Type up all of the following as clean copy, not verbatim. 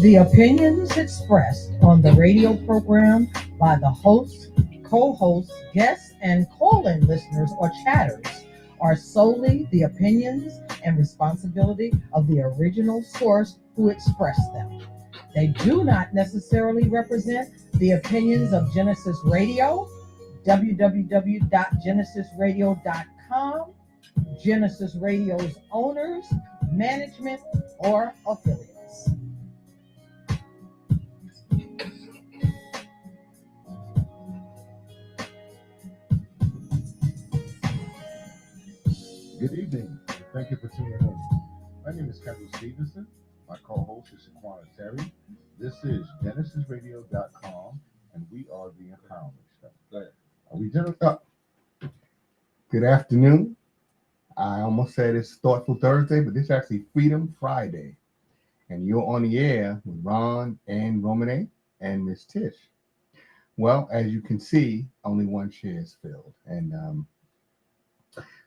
The opinions expressed on the radio program by the hosts, co hosts, guests, and call in listeners or chatters are solely the opinions and responsibility of the original source who expressed them. They do not necessarily represent the opinions of Genesis Radio, www.genesisradio.com, Genesis Radio's owners, management, or affiliates. Good evening. Thank you for tuning in. My name is Kevin Stevenson. My co-host is Shaquana Terry. This is GenesisRadio.com, and we are the Empowerment Show. Are we doing up? Good afternoon. I almost said it's Thoughtful Thursday, but this is actually Freedom Friday. And you're on the air with Ron and Romane and Miss Tish. Well, as you can see, only one chair is filled. And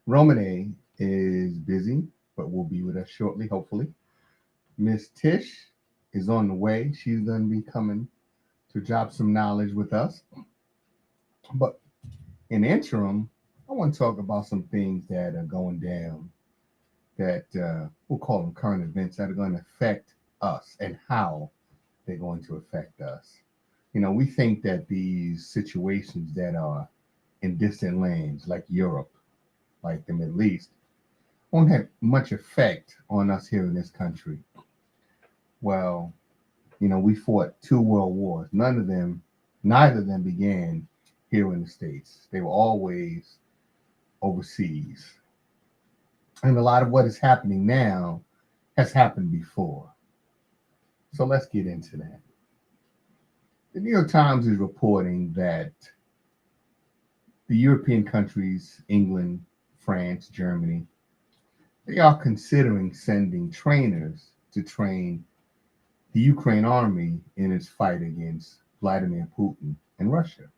Romane is busy, but will be with us shortly, hopefully. Miss Tish is on the way. She's going to be coming to drop some knowledge with us. But in the interim, I want to talk about some things that are going down that we'll call them current events that are going to affect us and how they're going to affect us. You know, we think that these situations that are in distant lands like Europe, like the Middle East, won't have much effect on us here in this country. Well, you know, we fought 2 world wars. Neither of them began here in the States. They were always overseas. And a lot of what is happening now has happened before. So let's get into that. The New York Times is reporting that the European countries, England, France, Germany, they are considering sending trainers to train the Ukraine army in its fight against Vladimir Putin and Russia.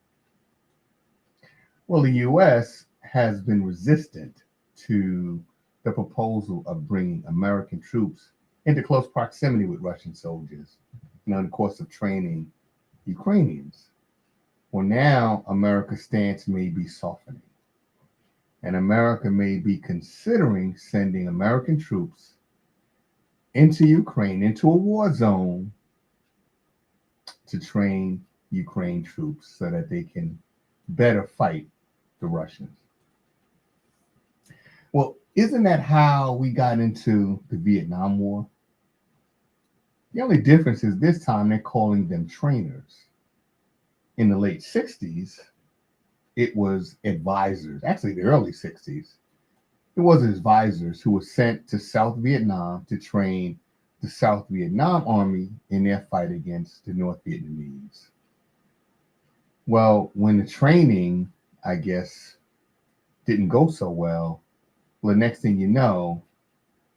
Well, the U.S. has been resistant to the proposal of bringing American troops into close proximity with Russian soldiers, in the course of training Ukrainians. Well, now America's stance may be softening, and America may be considering sending American troops into Ukraine, into a war zone, to train Ukraine troops so that they can better fight the Russians. Well, isn't that how we got into the Vietnam War? The only difference is this time they're calling them trainers. In the late 60s, it was advisors, actually the early 60s. It was advisors who were sent to South Vietnam to train the South Vietnam Army in their fight against the North Vietnamese. Well, when the training, I guess, didn't go so well, the next thing you know,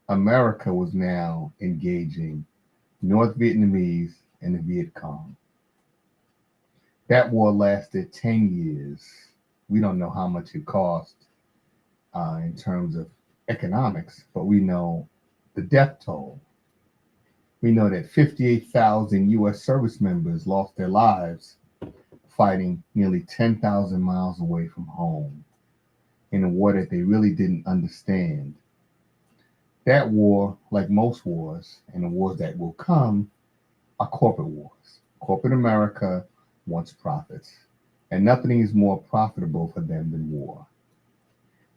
America was now engaging North Vietnamese and the Viet Cong. That war lasted 10 years. We don't know how much it cost in terms of economics, but we know the death toll. We know that 58,000 U.S. service members lost their lives fighting nearly 10,000 miles away from home in a war that they really didn't understand. That war, like most wars and the wars that will come, are corporate wars. Corporate America wants profits, and nothing is more profitable for them than war.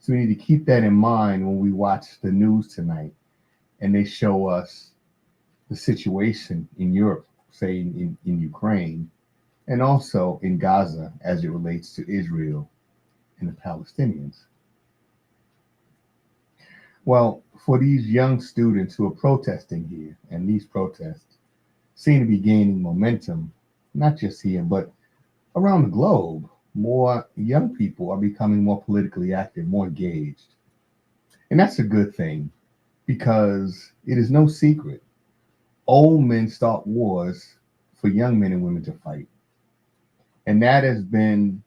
So we need to keep that in mind when we watch the news tonight and they show us the situation in Europe, say in Ukraine, and also in Gaza as it relates to Israel and the Palestinians. Well, for these young students who are protesting here, and these protests seem to be gaining momentum, not just here, but around the globe, more young people are becoming more politically active, more engaged. And that's a good thing because it is no secret. Old men start wars for young men and women to fight. And that has been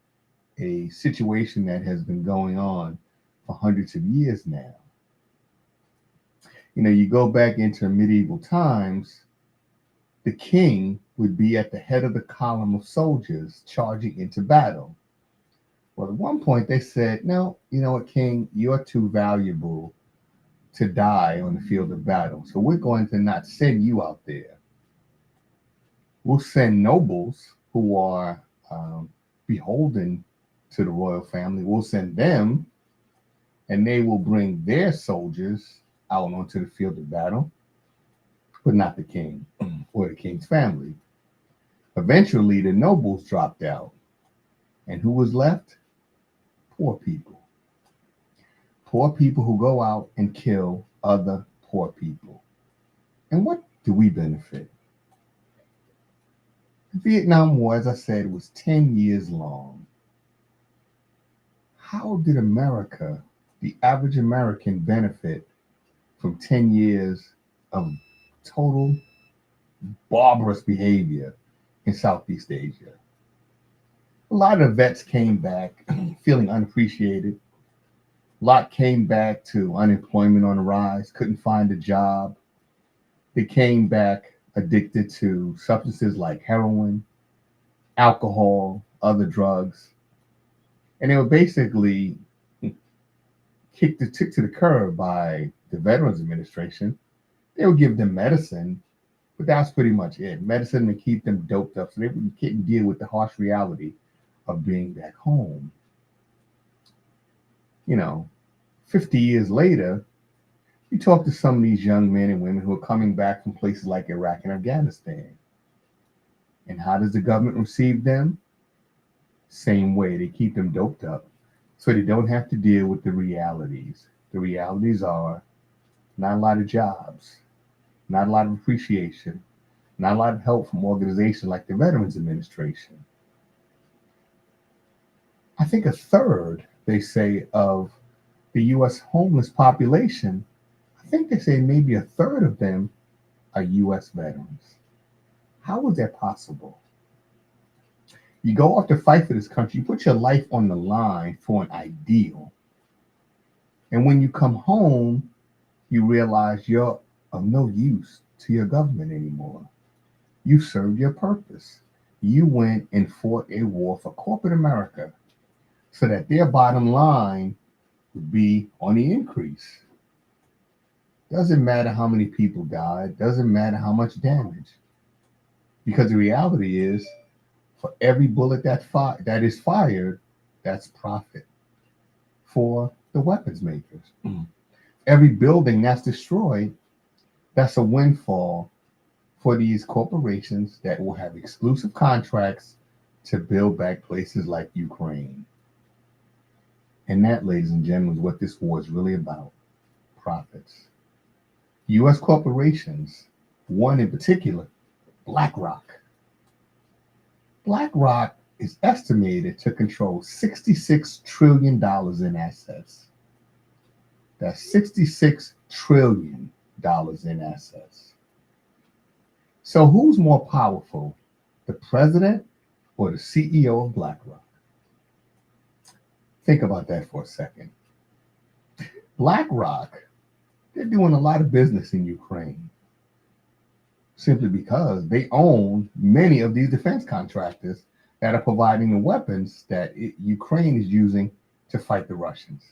a situation that has been going on for hundreds of years now. You know, you go back into medieval times, the king would be at the head of the column of soldiers charging into battle. Well, at one point they said, no, you know what, king, you're too valuable to die on the field of battle. So we're going to not send you out there. We'll send nobles who are beholden to the royal family. We'll send them, and they will bring their soldiers out onto the field of battle, but not the king or the king's family. Eventually, the nobles dropped out. And who was left? Poor people. Poor people who go out and kill other poor people. And what do we benefit? The Vietnam War, as I said, was 10 years long. How did America, the average American, benefit from 10 years of total barbarous behavior in Southeast Asia? A lot of vets came back feeling unappreciated. A lot came back to unemployment on the rise, couldn't find a job. They came back addicted to substances like heroin, alcohol, other drugs. And they were basically kicked to the curb by the Veterans Administration. They would give them medicine, but that's pretty much it. Medicine to keep them doped up so they couldn't deal with the harsh reality of being back home. 50 years later, you talk to some of these young men and women who are coming back from places like Iraq and Afghanistan. And how does the government receive them? Same way. They keep them doped up so they don't have to deal with the realities. The realities are not a lot of jobs, not a lot of appreciation, not a lot of help from organizations like the Veterans Administration. I think a third, they say, of the U.S. homeless population, I think they say maybe a third of them are U.S. veterans. How is that possible? You go off to fight for this country, you put your life on the line for an ideal. And when you come home, you realize you're of no use to your government anymore. You served your purpose. You went and fought a war for corporate America so that their bottom line would be on the increase. Doesn't matter how many people died, doesn't matter how much damage. Because the reality is, for every bullet that is fired, that's profit for the weapons makers. Every building that's destroyed, that's a windfall for these corporations that will have exclusive contracts to build back places like Ukraine. And that, ladies and gentlemen, is what this war is really about. Profits. U.S. corporations, one in particular, BlackRock. BlackRock is estimated to control $66 trillion in assets. That's $66 trillion in assets. So who's more powerful, the president or the CEO of BlackRock? Think about that for a second. BlackRock, they're doing a lot of business in Ukraine simply because they own many of these defense contractors that are providing the weapons that Ukraine is using to fight the Russians.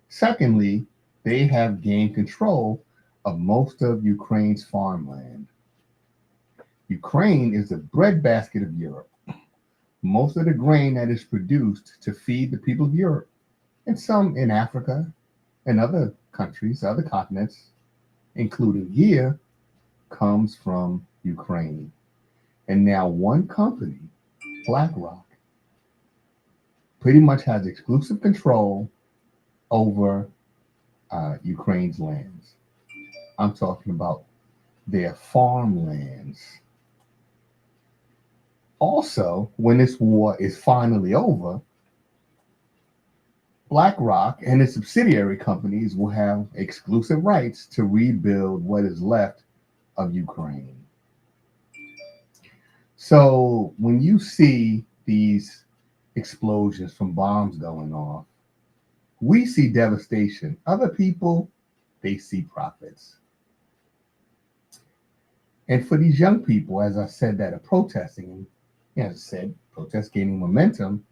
Secondly, they have gained control of most of Ukraine's farmland. Ukraine is the breadbasket of Europe. Most of the grain that is produced to feed the people of Europe, and some in Africa and other countries, other continents, including here, comes from Ukraine. And now one company, BlackRock, pretty much has exclusive control over Ukraine's lands. I'm talking about their farmlands. Also, when this war is finally over, BlackRock and its subsidiary companies will have exclusive rights to rebuild what is left of Ukraine. So when you see these explosions from bombs going off, we see devastation. Other people, they see profits. And for these young people, as I said, that are protesting, and as I said, protests gaining momentum,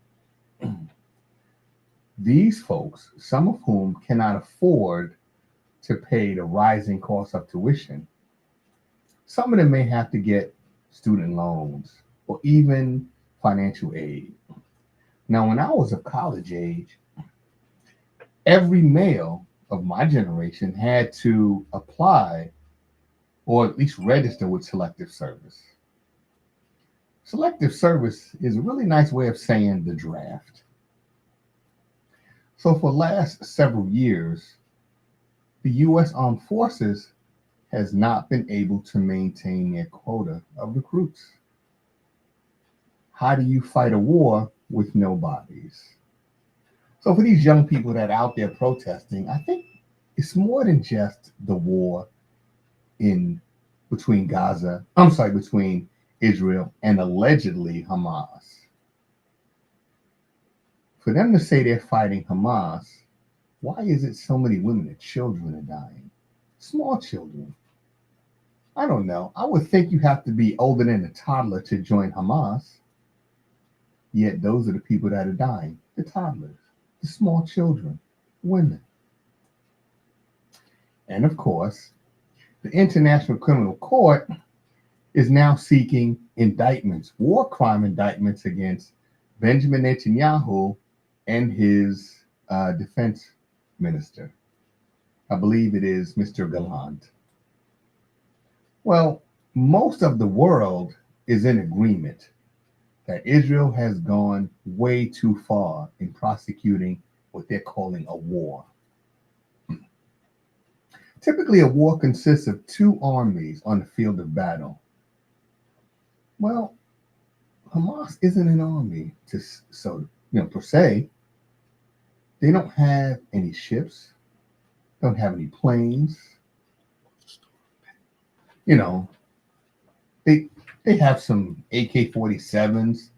these folks, some of whom cannot afford to pay the rising cost of tuition, some of them may have to get student loans or even financial aid. Now, when I was of college age, every male of my generation had to apply or at least register with selective service. Selective service is a really nice way of saying the draft. So for the last several years, the U.S. Armed Forces has not been able to maintain their quota of recruits. How do you fight a war with no bodies? So for these young people that are out there protesting, I think it's more than just the war in between Israel and allegedly Hamas. For them to say they're fighting Hamas, why is it so many women and children are dying? Small children. I don't know. I would think you have to be older than a toddler to join Hamas. Yet those are the people that are dying. The toddlers, the small children, women. And of course, the International Criminal Court is now seeking indictments, war crime indictments against Benjamin Netanyahu and his defense minister. I believe it is Mr. Gallant. Well, most of the world is in agreement that Israel has gone way too far in prosecuting what they're calling a war. Typically, a war consists of two armies on the field of battle. Well, Hamas isn't an army, per se. They don't have any ships, don't have any planes. You know, they have some AK-47s.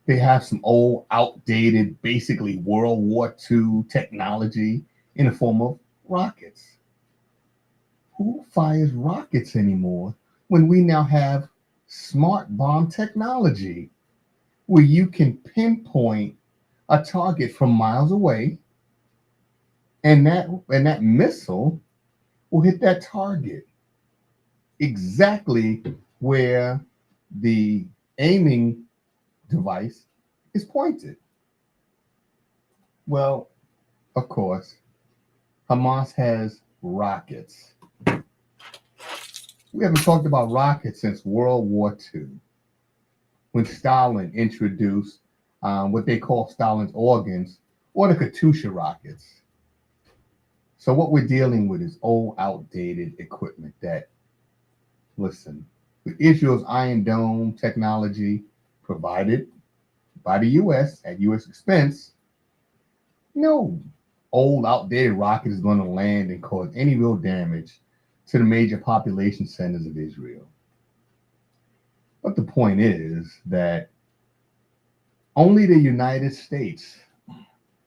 They have some old, outdated, basically World War II technology in the form of rockets. Who fires rockets anymore when we now have smart bomb technology where you can pinpoint a target from miles away and that missile will hit that target exactly where the aiming device is pointed. Well, of course, Hamas has rockets. We haven't talked about rockets since World War II, when Stalin introduced what they call Stalin's organs, or the Katyusha rockets. So what we're dealing with is old, outdated equipment that, listen, with Israel's Iron Dome technology provided by the U.S. at U.S. expense, no old, outdated rocket is going to land and cause any real damage to the major population centers of Israel. But the point is that only the United States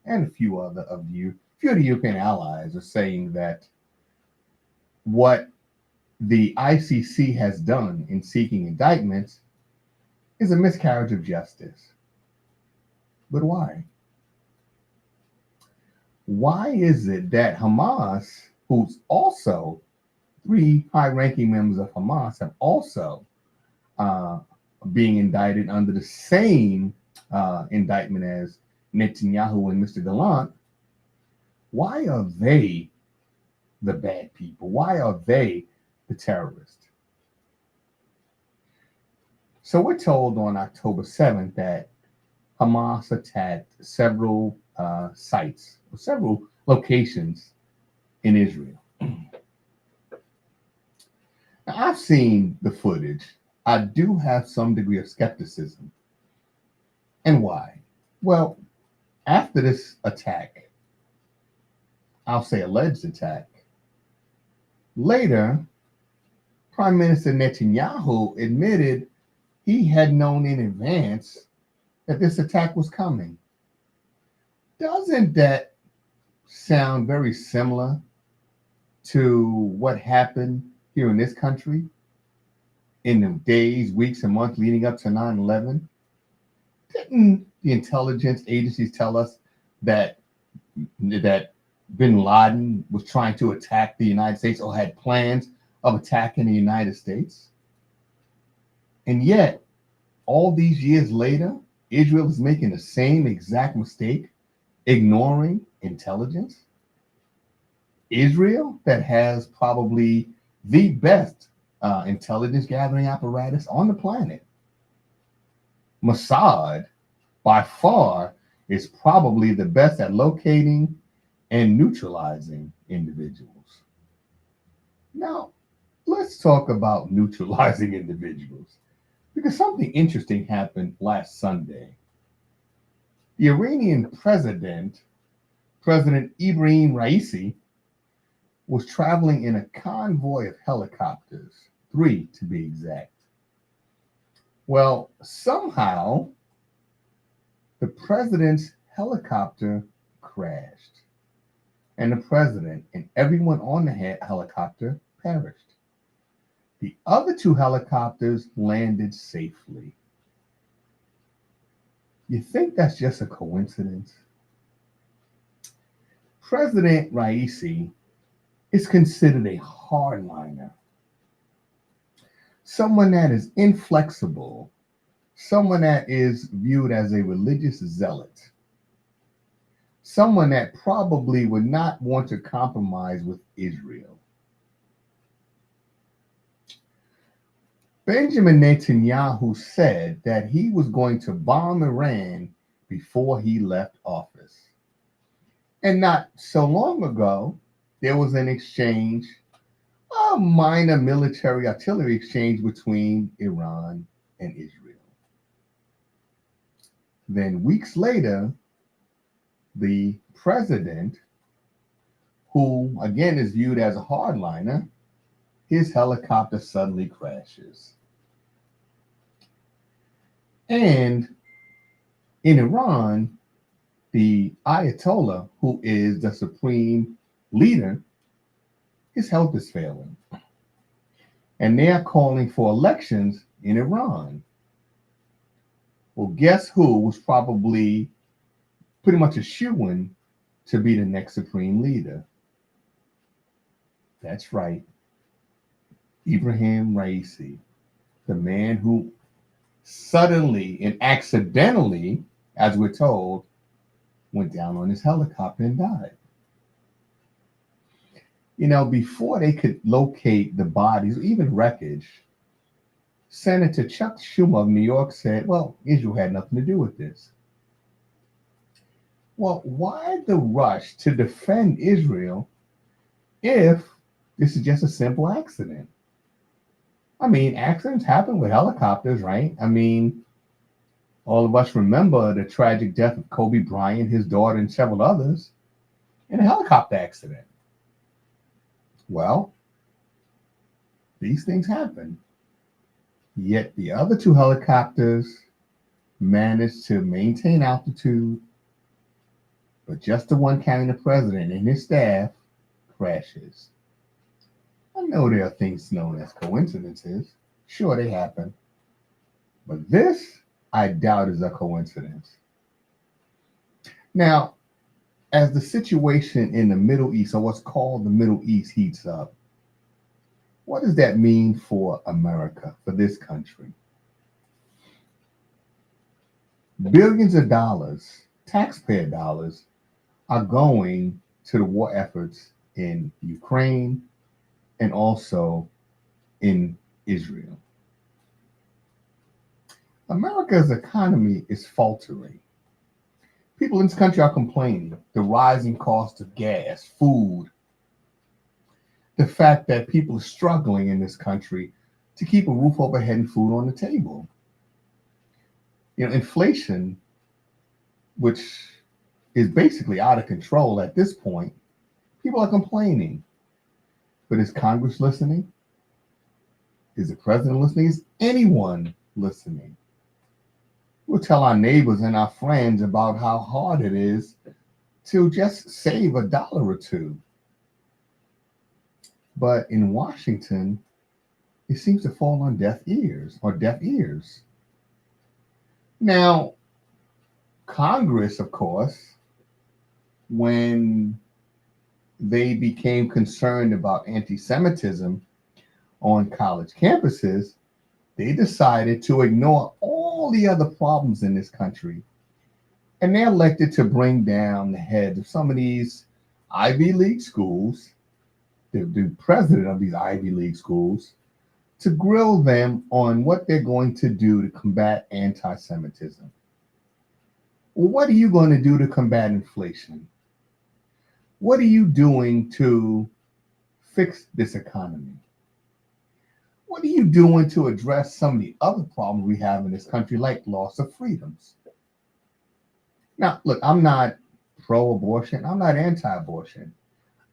and a few of the European allies are saying that what the ICC has done in seeking indictments is a miscarriage of justice. But why? Why is it that Hamas, who's also three high-ranking members of Hamas, have also being indicted under the same indictment as Netanyahu and Mr. Gallant? Why are they the bad people? Why are they the terrorists? So we're told on October 7th that Hamas attacked several sites, or several locations in Israel. Now, I've seen the footage. I do have some degree of skepticism. And why? Well, after this attack, I'll say alleged attack, later, Prime Minister Netanyahu admitted he had known in advance that this attack was coming. Doesn't that sound very similar to what happened here in this country? in the days, weeks, and months leading up to 9/11? Didn't the intelligence agencies tell us that that bin Laden was trying to attack the United States or had plans of attacking the United States? And yet, all these years later, Israel is making the same exact mistake, ignoring intelligence. Israel, that has probably the best intelligence gathering apparatus on the planet. Mossad, by far, is probably the best at locating and neutralizing individuals. Now, let's talk about neutralizing individuals because something interesting happened last Sunday. The Iranian President Ibrahim Raisi, was traveling in a convoy of helicopters, 3 to be exact. Well, somehow the president's helicopter crashed, and the president and everyone on the helicopter perished. The other 2 helicopters landed safely. You think that's just a coincidence? President Raisi is considered a hardliner, someone that is inflexible, someone that is viewed as a religious zealot, someone that probably would not want to compromise with Israel. Benjamin Netanyahu said that he was going to bomb Iran before he left office. And not so long ago, there was an exchange, a minor military artillery exchange between Iran and Israel. Then weeks later, the president, who again is viewed as a hardliner, his helicopter suddenly crashes. And in Iran, the Ayatollah, who is the supreme leader, his health is failing. And they are calling for elections in Iran. Well, guess who was probably pretty much a shoo-in to be the next supreme leader? That's right. Ibrahim Raisi, the man who suddenly and accidentally, as we're told, went down on his helicopter and died. You know, before they could locate the bodies, or even wreckage, Senator Chuck Schumer of New York said, well, Israel had nothing to do with this. Well, why the rush to defend Israel if this is just a simple accident? I mean, accidents happen with helicopters, right? I mean, all of us remember the tragic death of Kobe Bryant, his daughter, and several others in a helicopter accident. Well, these things happen. Yet the other 2 helicopters managed to maintain altitude, but just the one carrying the president and his staff crashes. I know there are things known as coincidences. Sure, they happen. But this, I doubt, is a coincidence. Now, as the situation in the Middle East, or what's called the Middle East, heats up, what does that mean for America, for this country? Billions of dollars, taxpayer dollars, are going to the war efforts in Ukraine and also in Israel. America's economy is faltering. People in this country are complaining. The rising cost of gas, food, the fact that people are struggling in this country to keep a roof overhead and food on the table. You know, inflation, which is basically out of control at this point, people are complaining. But is Congress listening? Is the president listening? Is anyone listening? We'll tell our neighbors and our friends about how hard it is to just save $1 or $2. But in Washington, it seems to fall on deaf ears. Now, Congress, of course, when they became concerned about anti Semitism on college campuses, they decided to ignore all the other problems in this country. And they elected to bring down the heads of some of these Ivy League schools, the president of these Ivy League schools, to grill them on what they're going to do to combat anti Semitism. Well, what are you going to do to combat inflation? What are you doing to fix this economy? What are you doing to address some of the other problems we have in this country, like loss of freedoms? Now, look, I'm not pro abortion, I'm not anti abortion.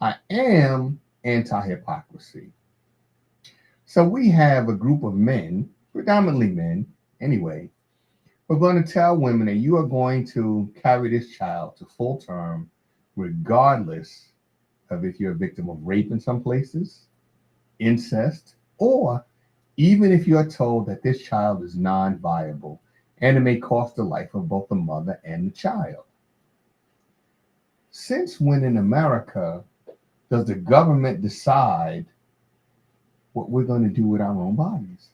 I am anti hypocrisy. So we have a group of men, predominantly men anyway, we're going to tell women that you are going to carry this child to full term, regardless of if you're a victim of rape in some places, incest, or even if you're told that this child is non viable and it may cost the life of both the mother and the child. Since when in America does the government decide what we're going to do with our own bodies?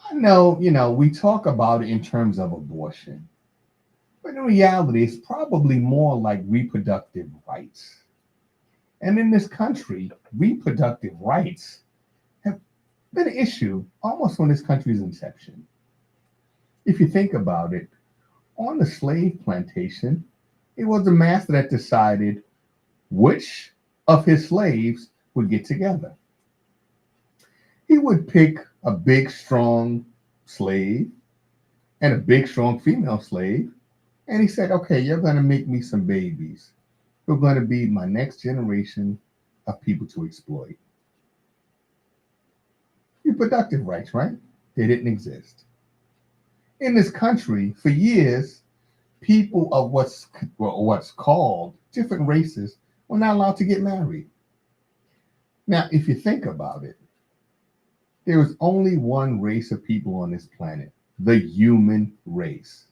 I know, we talk about it in terms of abortion, but in reality, it's probably more like reproductive rights. And in this country, reproductive rights have been an issue almost from this country's inception. If you think about it, on the slave plantation, it was the master that decided which of his slaves would get together. He would pick a big, strong slave and a big, strong female slave, and he said, okay, you're going to make me some babies. You're going to be my next generation of people to exploit. Reproductive rights, right? They didn't exist. In this country, for years, people of what's called different races were not allowed to get married. Now, if you think about it, there is only one race of people on this planet, the human race.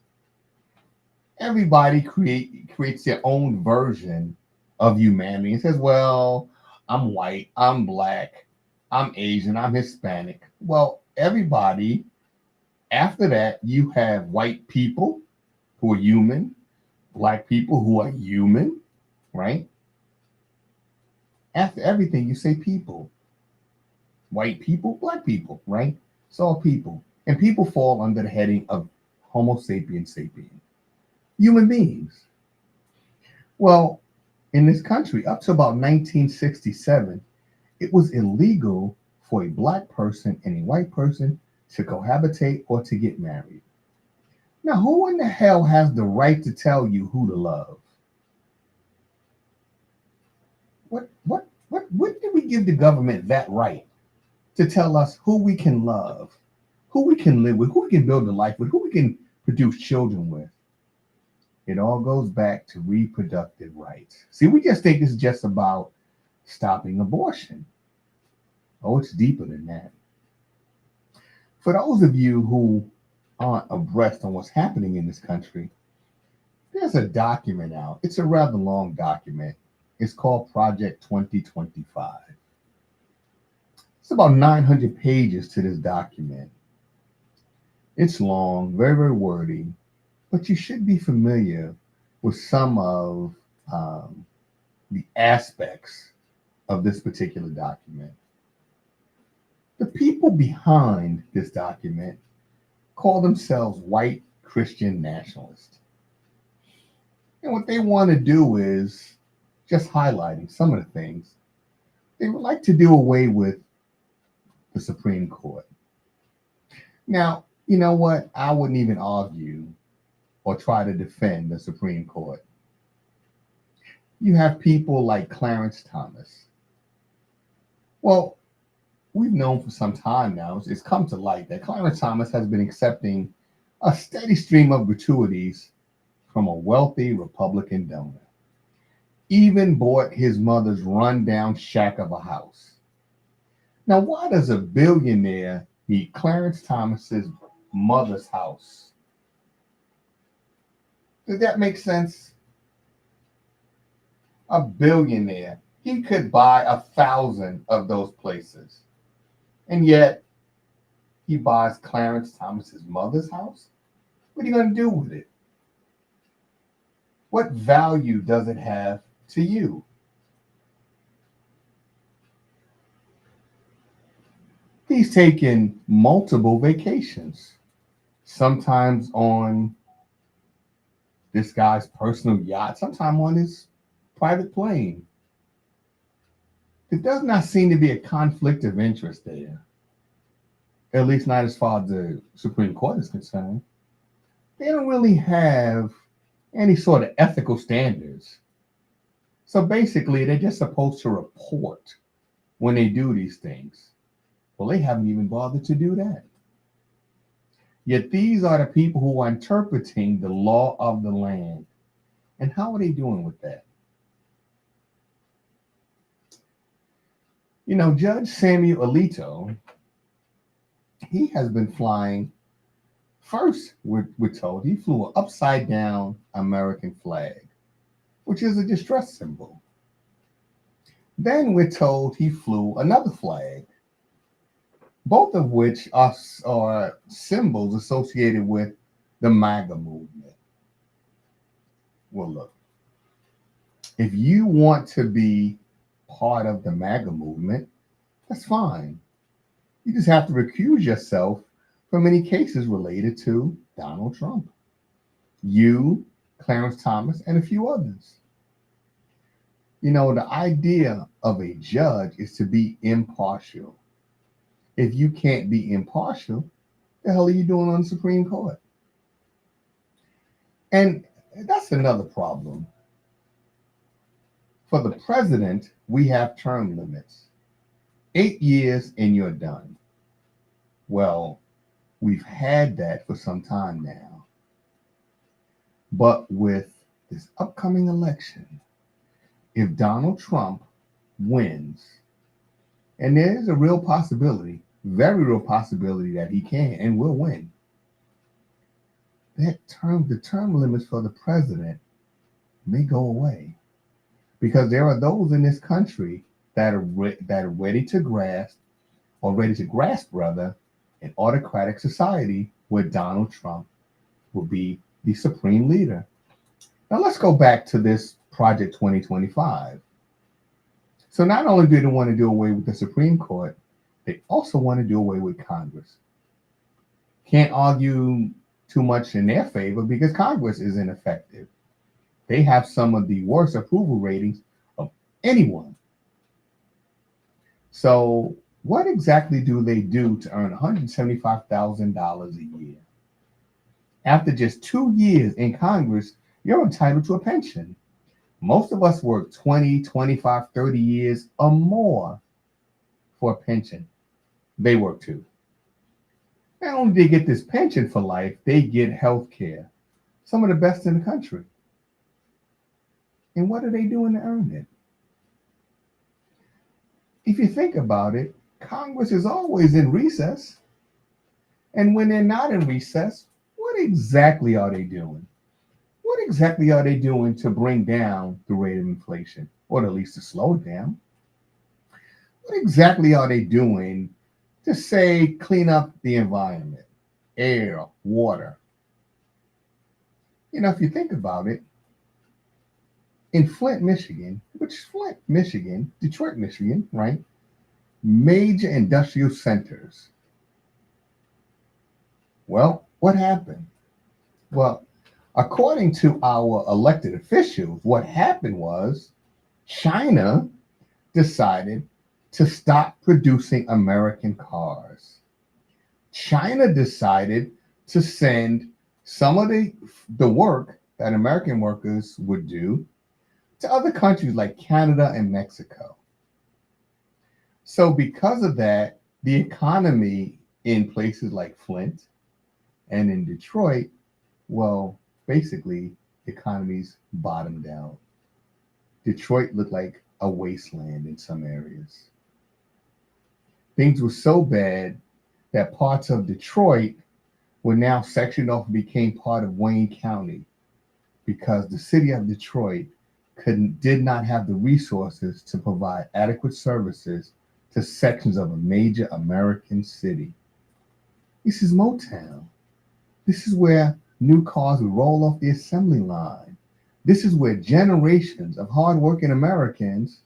Everybody creates their own version of humanity and says, well, I'm white, I'm black, I'm Asian, I'm Hispanic. Well, everybody, after that, you have white people who are human, black people who are human, right? After everything, you say people. White people, black people, right? It's all people. And people fall under the heading of Homo sapiens sapien, human beings. Well, in this country, up to about 1967, it was illegal for a black person and a white person to cohabitate or to get married. Now, who in the hell has the right to tell you who to love? What did we give the government that right to tell us who we can love, who we can live with, who we can build a life with, who we can produce children with? It all goes back to reproductive rights. See, we just think it's just about stopping abortion. Oh, it's deeper than that. For those of you who aren't abreast on what's happening in this country, there's a document out. It's a rather long document. It's called Project 2025. It's about 900 pages to this document. It's long, very, very wordy, but you should be familiar with some of the aspects of this particular document. The people behind this document call themselves white Christian nationalists. And what they want to do is, just highlighting some of the things, they would like to do away with the Supreme Court. Now, you know what? I wouldn't even argue or try to defend the Supreme Court. You have people like Clarence Thomas. Well, we've known for some time now, it's come to light that Clarence Thomas has been accepting a steady stream of gratuities from a wealthy Republican donor. even bought his mother's rundown shack of a house. Now, why does a billionaire need Clarence Thomas's mother's house? Does that make sense? A billionaire. He could buy 1,000 of those places. And yet, he buys Clarence Thomas's mother's house? What are you going to do with it? What value does it have to you? He's taken multiple vacations, sometimes on this guy's personal yacht, sometimes on his private plane. There does not seem to be a conflict of interest there, at least not as far as the Supreme Court is concerned. They don't really have any sort of ethical standards. So basically, they're just supposed to report when they do these things. Well, they haven't even bothered to do that. Yet these are the people who are interpreting the law of the land. And how are they doing with that? You know, Judge Samuel Alito, he has been flying. First, we're told he flew an upside down American flag, which is a distress symbol. Then we're told he flew another flag, both of which are symbols associated with the MAGA movement. Well, look, if you want to be part of the MAGA movement, that's fine. You just have to recuse yourself from any cases related to Donald Trump. You, Clarence Thomas, and a few others. You know, the idea of a judge is to be impartial. If you can't be impartial, the hell are you doing on the Supreme Court? And that's another problem. For the president, we have term limits. 8 years and you're done. Well, we've had that for some time now. But with this upcoming election, if Donald Trump wins, and there's a real possibility, very real possibility that he can and will win, the term limits for the president may go away. Because there are those in this country that are ready to grasp an autocratic society where Donald Trump will be the supreme leader. Now let's go back to this Project 2025. So not only do they want to do away with the Supreme Court, they also want to do away with Congress. Can't argue too much in their favor because Congress is ineffective. They have some of the worst approval ratings of anyone. So what exactly do they do to earn $175,000 a year? After just 2 years in Congress, you're entitled to a pension. Most of us work 20, 25, 30 years or more for a pension. They work too. Not only do they get this pension for life, they get health care. Some of the best in the country. And what are they doing to earn it? If you think about it, Congress is always in recess. And when they're not in recess, what exactly are they doing? What exactly are they doing to bring down the rate of inflation, or at least to slow it down? What exactly are they doing to, say, clean up the environment, air, water? You know, if you think about it, in Detroit, Michigan, right? Major industrial centers. Well, what happened? Well, according to our elected officials, what happened was China decided to stop producing American cars. China decided to send some of the work that American workers would do to other countries like Canada and Mexico. So because of that, the economy in places like Flint and in Detroit, well, basically, the economy's bottomed out. Detroit looked like a wasteland in some areas. Things were so bad that parts of Detroit were now sectioned off and became part of Wayne County because the city of Detroit did not have the resources to provide adequate services to sections of a major American city. This is Motown. This is where new cars would roll off the assembly line. This is where generations of hardworking Americans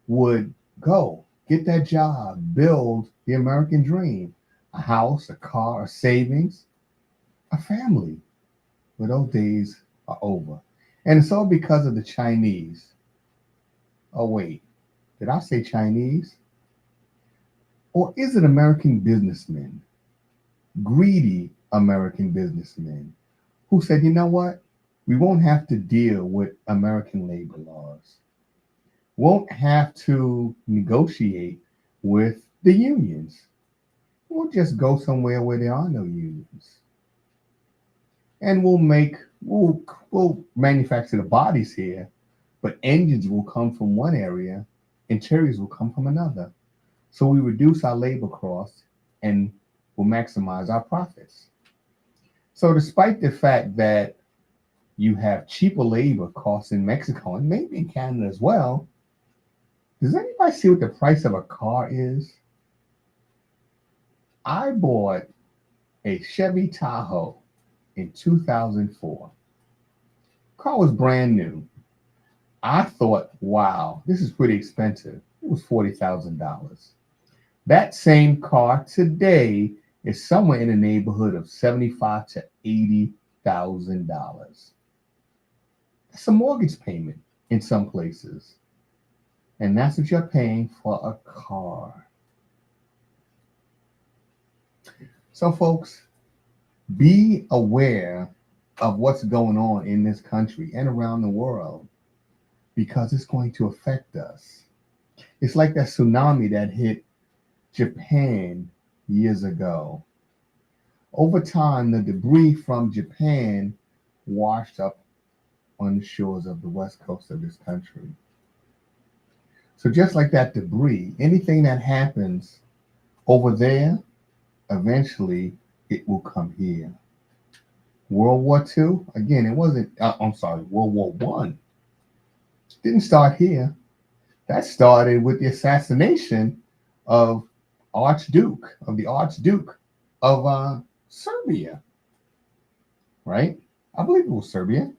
would go, get that job, build the American dream, a house, a car, a savings, a family. But those days are over. And it's all because of the Chinese. Oh, wait, did I say Chinese? Or is it American businessmen, greedy American businessmen, who said, you know what? We won't have to deal with American labor laws. Won't have to negotiate with the unions. We'll just go somewhere where there are no unions. And we'll manufacture the bodies here, but engines will come from one area, interiors will come from another. So we reduce our labor costs and will maximize our profits. So despite the fact that you have cheaper labor costs in Mexico and maybe in Canada as well, does anybody see what the price of a car is? I bought a Chevy Tahoe in 2004. Car was brand new. I thought, wow, this is pretty expensive. It was $40,000. That same car today is somewhere in the neighborhood of $75,000 to $80,000. That's a mortgage payment in some places. And that's what you're paying for a car. So, folks, be aware of what's going on in this country and around the world because it's going to affect us. It's like that tsunami that hit Japan years ago. Over time, the debris from Japan washed up on the shores of the west coast of this country. So just like that debris, anything that happens over there, eventually it will come here. World War II, again, it wasn't, World War One didn't start here. That started with the assassination of the Archduke of Serbia, right? I believe it was Serbia.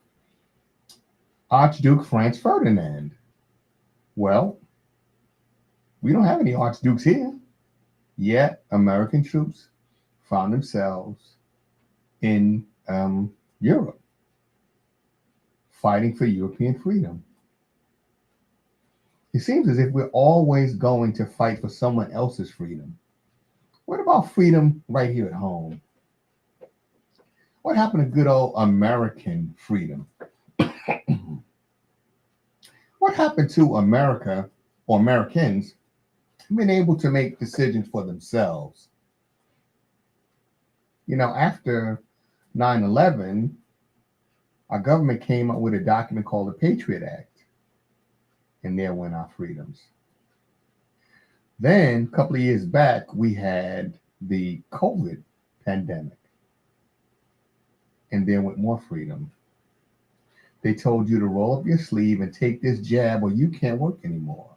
Archduke Franz Ferdinand. Well, we don't have any archdukes here. Yet American troops found themselves in Europe fighting for European freedom. It seems as if we're always going to fight for someone else's freedom. What about freedom right here at home? What happened to good old American freedom? What happened to America or Americans being able to make decisions for themselves? You know, after 9/11, our government came up with a document called the Patriot Act. And there went our freedoms. Then, a couple of years back, we had the COVID pandemic. And there went more freedom. They told you to roll up your sleeve and take this jab or you can't work anymore.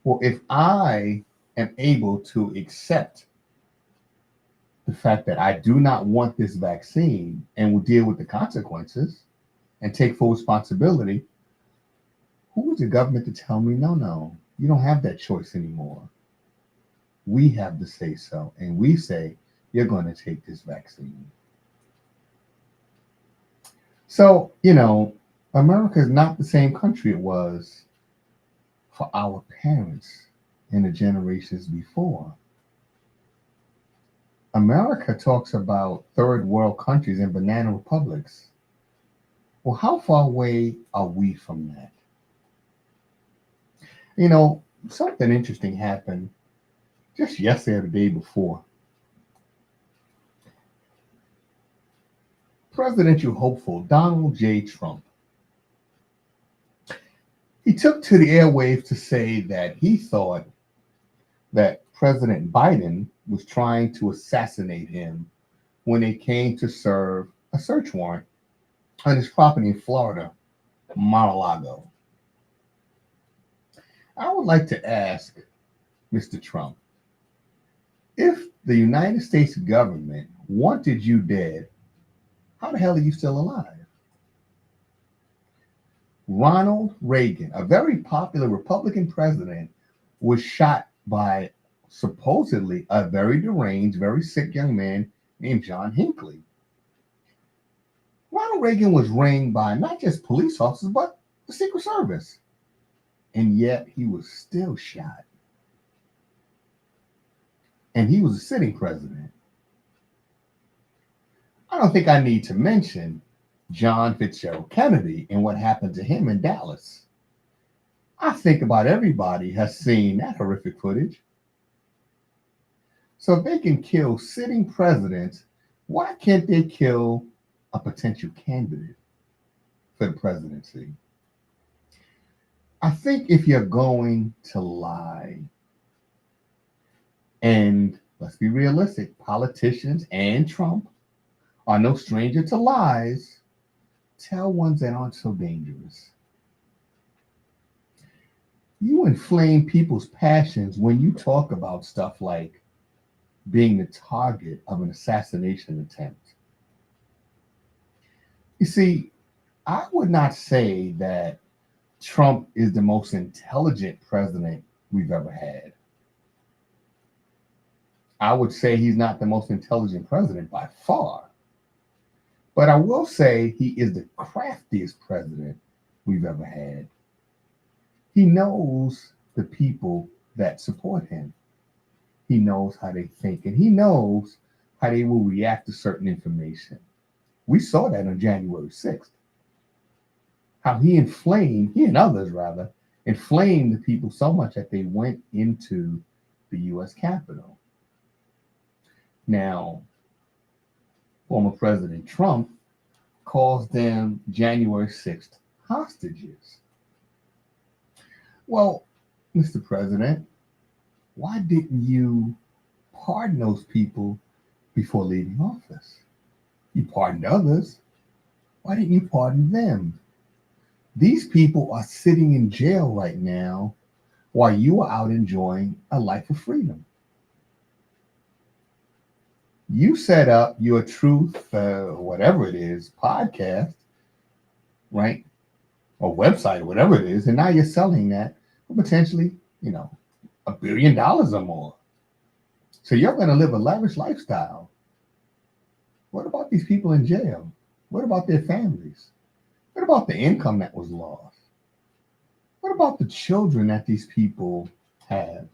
Well, if I am able to accept the fact that I do not want this vaccine and will deal with the consequences and take full responsibility, who is the government to tell me, no, you don't have that choice anymore? We have the say so, and we say, you're going to take this vaccine. So, America is not the same country it was for our parents and the generations before. America talks about third world countries and banana republics. Well, how far away are we from that? Something interesting happened just yesterday or the day before. Presidential hopeful Donald J. Trump He took to the airwaves to say that he thought that President Biden was trying to assassinate him when they came to serve a search warrant on his property in Florida, Mar-a-Lago. I would like to ask Mr. Trump, if the United States government wanted you dead, how the hell are you still alive? Ronald Reagan, a very popular Republican president, was shot by supposedly a very deranged, very sick young man named John Hinckley. Ronald Reagan was ringed by not just police officers, but the Secret Service. And yet he was still shot. And he was a sitting president. I don't think I need to mention John Fitzgerald Kennedy and what happened to him in Dallas. I think about everybody has seen that horrific footage. So if they can kill sitting presidents, why can't they kill a potential candidate for the presidency? I think if you're going to lie, and let's be realistic, politicians and Trump are no stranger to lies, tell ones that aren't so dangerous. You inflame people's passions when you talk about stuff like being the target of an assassination attempt. You see, I would not say that Trump is the most intelligent president we've ever had. I would say he's not the most intelligent president by far. But I will say he is the craftiest president we've ever had. He knows the people that support him. He knows how they think, and he knows how they will react to certain information. We saw that on January 6th. How he and others rather, inflamed the people so much that they went into the U.S. Capitol. Now, former President Trump calls them January 6th hostages. Well, Mr. President, why didn't you pardon those people before leaving office? You pardoned others. Why didn't you pardon them? These people are sitting in jail right now while you are out enjoying a life of freedom. You set up your truth, whatever it is, podcast, right? Or website or whatever it is, and now you're selling that for potentially, $1 billion or more. So you're going to live a lavish lifestyle. What about these people in jail? What about their families? What about the income that was lost? What about the children that these people have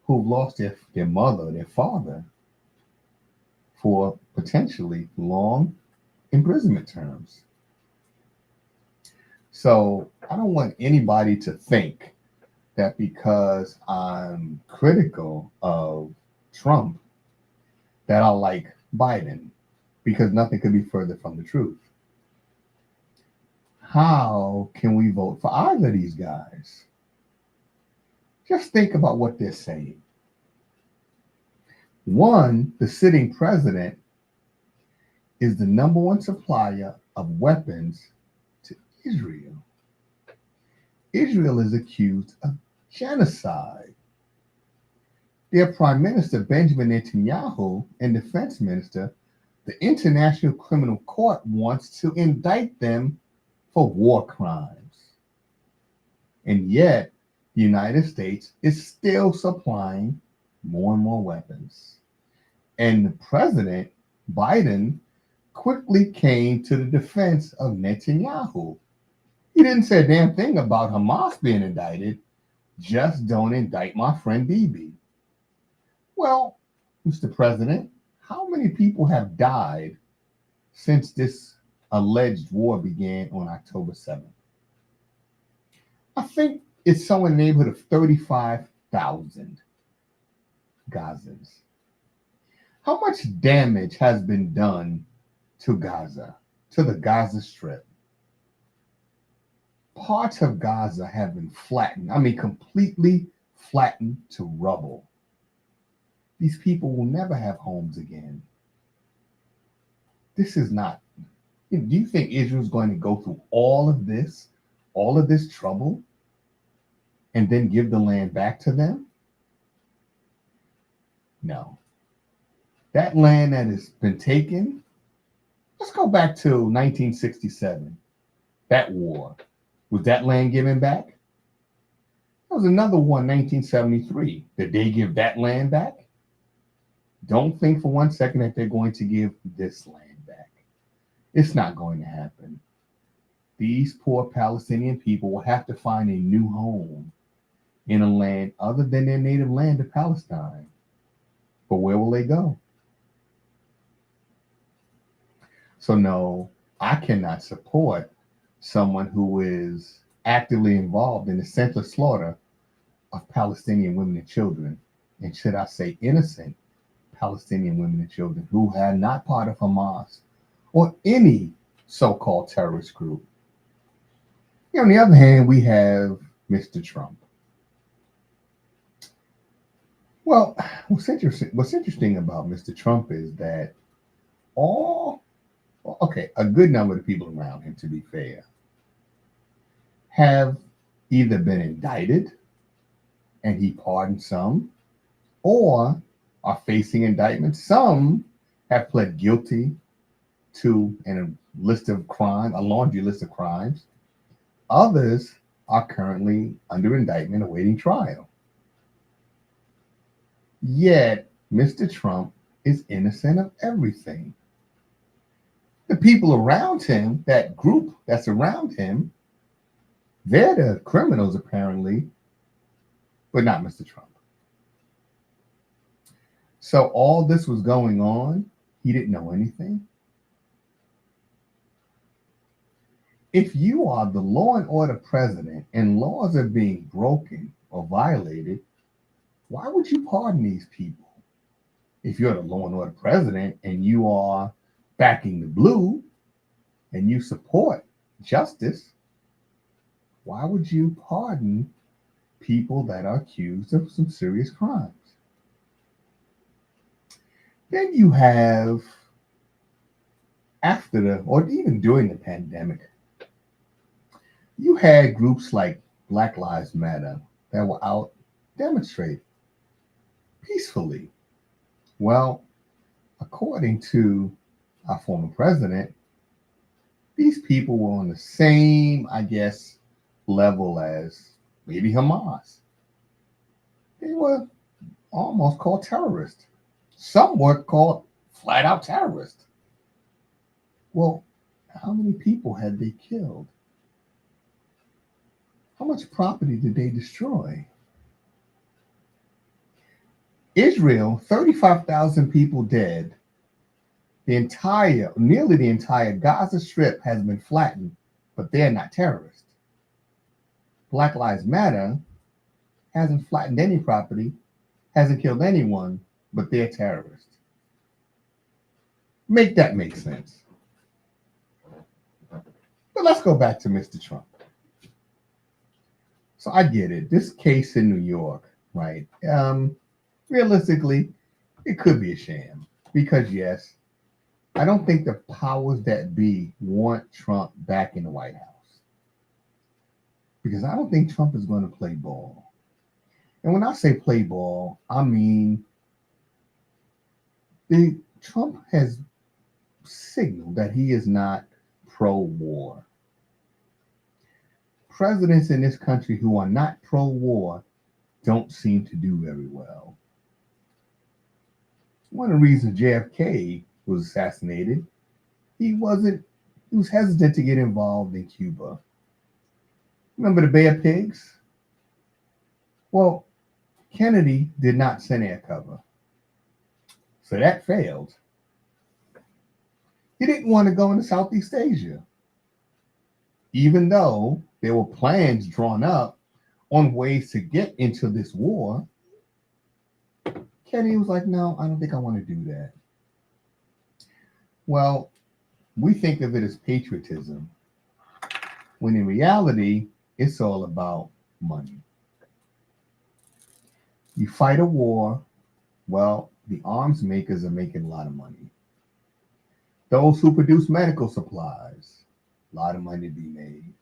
who've lost their mother, their father, for potentially long imprisonment terms? So I don't want anybody to think that because I'm critical of Trump that I like Biden, because nothing could be further from the truth. How can we vote for either of these guys? Just think about what they're saying. One, the sitting president is the number one supplier of weapons to Israel. Israel is accused of genocide. Their Prime Minister, Benjamin Netanyahu, and Defense Minister, the International Criminal Court wants to indict them for war crimes. And yet, the United States is still supplying more and more weapons. And the president, Biden, quickly came to the defense of Netanyahu. He didn't say a damn thing about Hamas being indicted. Just don't indict my friend Bibi. Well, Mr. President, how many people have died since this alleged war began on October 7th? I think it's somewhere in the neighborhood of 35,000 Gazans. How much damage has been done to Gaza, to the Gaza Strip? Parts of Gaza have been flattened. I mean, completely flattened to rubble. These people will never have homes again. This is not. Do you think Israel's going to go through all of this trouble, and then give the land back to them? No. That land that has been taken, let's go back to 1967, that war. Was that land given back? There was another war in 1973. Did they give that land back? Don't think for one second that they're going to give this land back. It's not going to happen. These poor Palestinian people will have to find a new home in a land other than their native land of Palestine. But where will they go? So no, I cannot support someone who is actively involved in the senseless slaughter of Palestinian women and children, and should I say innocent Palestinian women and children who are not part of Hamas or any so-called terrorist group. On the other hand, we have Mr. Trump. Well, what's interesting about Mr. Trump is that a good number of the people around him, to be fair, have either been indicted and he pardoned some, or are facing indictment. Some have pled guilty to a laundry list of crimes. Others are currently under indictment awaiting trial. Yet, Mr. Trump is innocent of everything. The people around him, that group that's around him, they're the criminals apparently, but not Mr. Trump. So all this was going on, he didn't know anything. If you are the law and order president and laws are being broken or violated, why would you pardon these people? If you're the law and order president and you are backing the blue and you support justice, why would you pardon people that are accused of some serious crimes? Then you have, even during the pandemic, you had groups like Black Lives Matter that were out demonstrating peacefully. Well, according to our former president, these people were on the same, level as maybe Hamas. They were almost called terrorists. Some were called flat out terrorists. Well, how many people had they killed? How much property did they destroy? Israel, 35,000 people dead. Nearly the entire Gaza Strip has been flattened, but they're not terrorists. Black Lives Matter hasn't flattened any property, hasn't killed anyone, but they're terrorists. Make that make sense. But let's go back to Mr. Trump. So I get it. This case in New York, right? Realistically, it could be a sham because, yes, I don't think the powers that be want Trump back in the White House because I don't think Trump is going to play ball. And when I say play ball, I mean Trump has signaled that he is not pro-war. Presidents in this country who are not pro-war don't seem to do very well. One of the reasons JFK was assassinated, he was hesitant to get involved in Cuba. Remember the Bay of Pigs? Well, Kennedy did not send air cover. So that failed. He didn't want to go into Southeast Asia, even though there were plans drawn up on ways to get into this war. Kennedy was like, no, I don't think I want to do that. Well, we think of it as patriotism. when in reality, it's all about money. You fight a war, well, the arms makers are making a lot of money. Those who produce medical supplies, a lot of money to be made.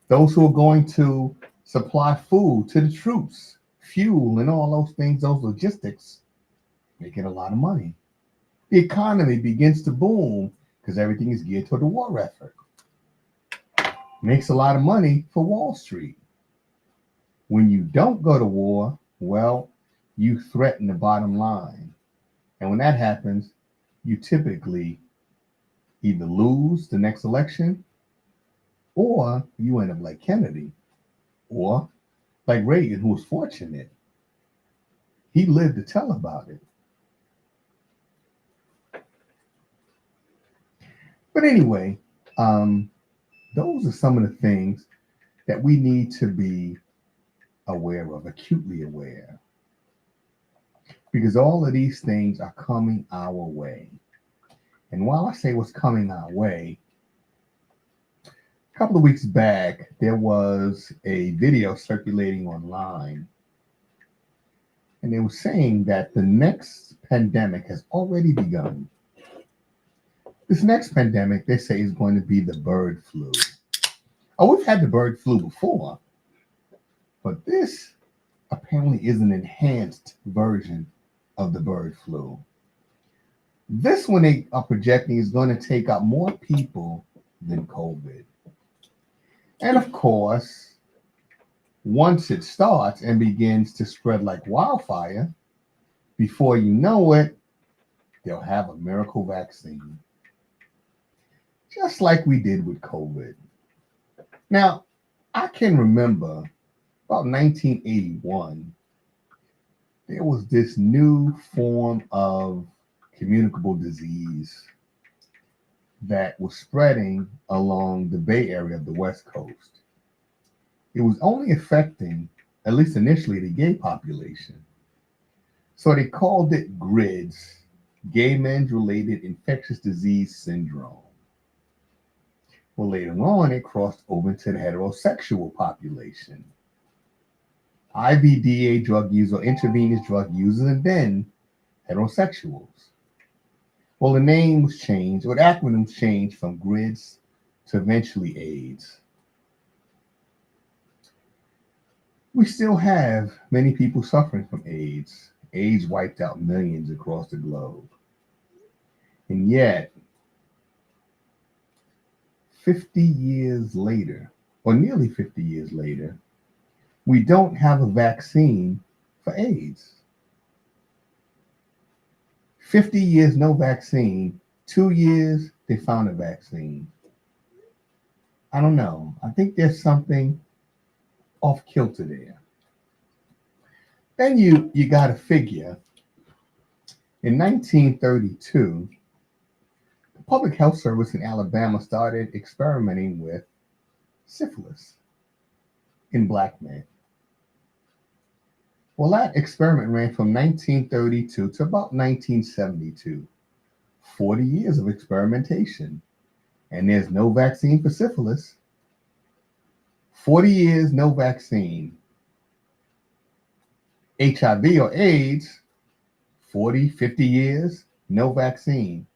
Those who are going to supply food to the troops, fuel, and all those things, those logistics, making a lot of money. The economy begins to boom because everything is geared toward the war effort. Makes a lot of money for Wall Street. When you don't go to war, well, you threaten the bottom line. And when that happens, you typically either lose the next election or you end up like Kennedy or like Reagan, who was fortunate. He lived to tell about it. But anyway, those are some of the things that we need to be aware of, acutely aware, because all of these things are coming our way. And while I say what's coming our way, a couple of weeks back, there was a video circulating online, and they were saying that the next pandemic has already begun. This next pandemic, they say, is going to be the bird flu. Oh, we've had the bird flu before, but this apparently is an enhanced version of the bird flu. This one they are projecting is going to take out more people than COVID. And of course, once it starts and begins to spread like wildfire, before you know it, they'll have a miracle vaccine. Just like we did with COVID. Now, I can remember about 1981, there was this new form of communicable disease that was spreading along the Bay Area of the West Coast. It was only affecting, at least initially, the gay population. So they called it GRIDS, Gay Men's Related Infectious Disease Syndrome. Well, later on, it crossed over into the heterosexual population. IVDA drug users or intravenous drug users, and then heterosexuals. Well, the name was changed, or the acronym was changed from GRIDS to eventually AIDS. We still have many people suffering from AIDS. AIDS wiped out millions across the globe. And yet, 50 years later, or nearly 50 years later, we don't have a vaccine for AIDS. 50 years, no vaccine. 2 years, they found a vaccine. I don't know. I think there's something off kilter there. Then you got to figure, in 1932, the Public Health Service in Alabama started experimenting with syphilis in black men. Well, that experiment ran from 1932 to about 1972. 40 years of experimentation. And there's no vaccine for syphilis. 40 years, no vaccine. HIV or AIDS, 40, 50 years, no vaccine.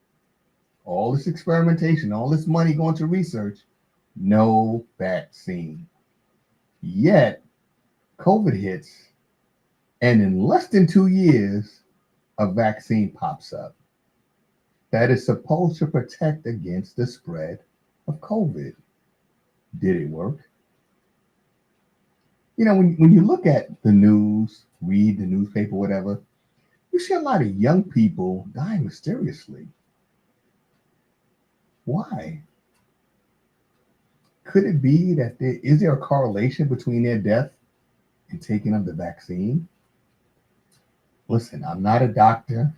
All this experimentation, all this money going to research, no vaccine. Yet, COVID hits, and in less than 2 years, a vaccine pops up that is supposed to protect against the spread of COVID. Did it work? You know, when you look at the news, read the newspaper, whatever, you see a lot of young people dying mysteriously. Why? Could it be that is there a correlation between their death and taking up the vaccine? Listen, I'm not a doctor.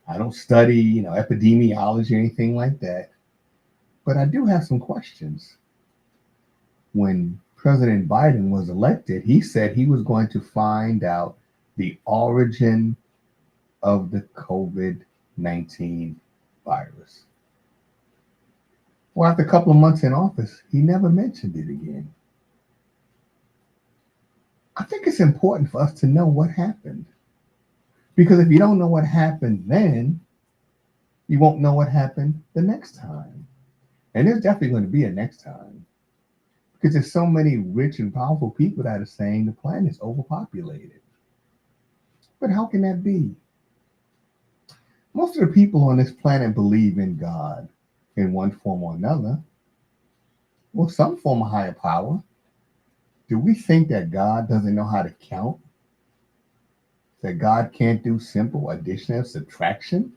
I don't study, epidemiology or anything like that. But I do have some questions. When President Biden was elected, he said he was going to find out the origin of the COVID-19 virus. Well, after a couple of months in office, he never mentioned it again. I think it's important for us to know what happened. Because if you don't know what happened then, you won't know what happened the next time. And there's definitely going to be a next time. Because there's so many rich and powerful people that are saying the planet is overpopulated. But how can that be? Most of the people on this planet believe in God in one form or another. Well, some form of higher power. Do we think that God doesn't know how to count? That God can't do simple addition and subtraction?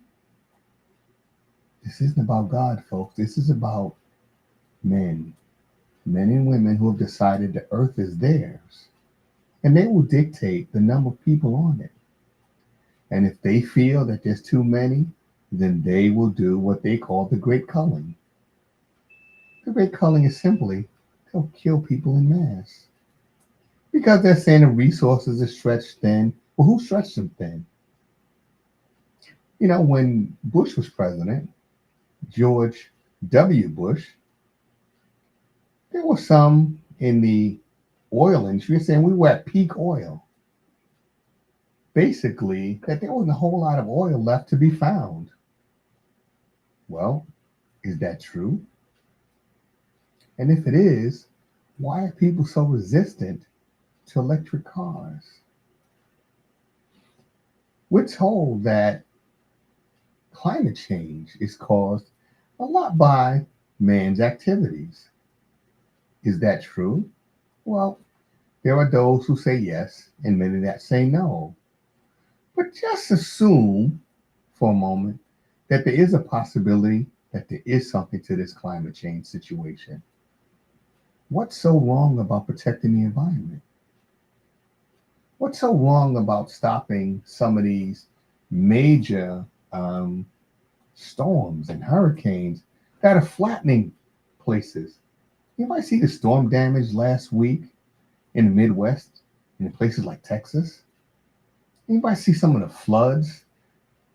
This isn't about God, folks. This is about men, men and women who have decided the earth is theirs. And they will dictate the number of people on it. And if they feel that there's too many, then they will do what they call the great culling. The great culling is simply they'll kill people in mass. Because they're saying the resources are stretched thin. Well, who stretched them thin? You know, when Bush was president, George W. Bush, there were some in the oil industry saying we were at peak oil. Basically, that there wasn't a whole lot of oil left to be found. Well, is that true? And if it is, why are people so resistant to electric cars? We're told that climate change is caused a lot by man's activities. Is that true? Well, there are those who say yes and many that say no. But just assume for a moment that there is a possibility that there is something to this climate change situation. What's so wrong about protecting the environment? What's so wrong about stopping some of these major storms and hurricanes that are flattening places? You might see the storm damage last week in the Midwest and in places like Texas. You might see some of the floods.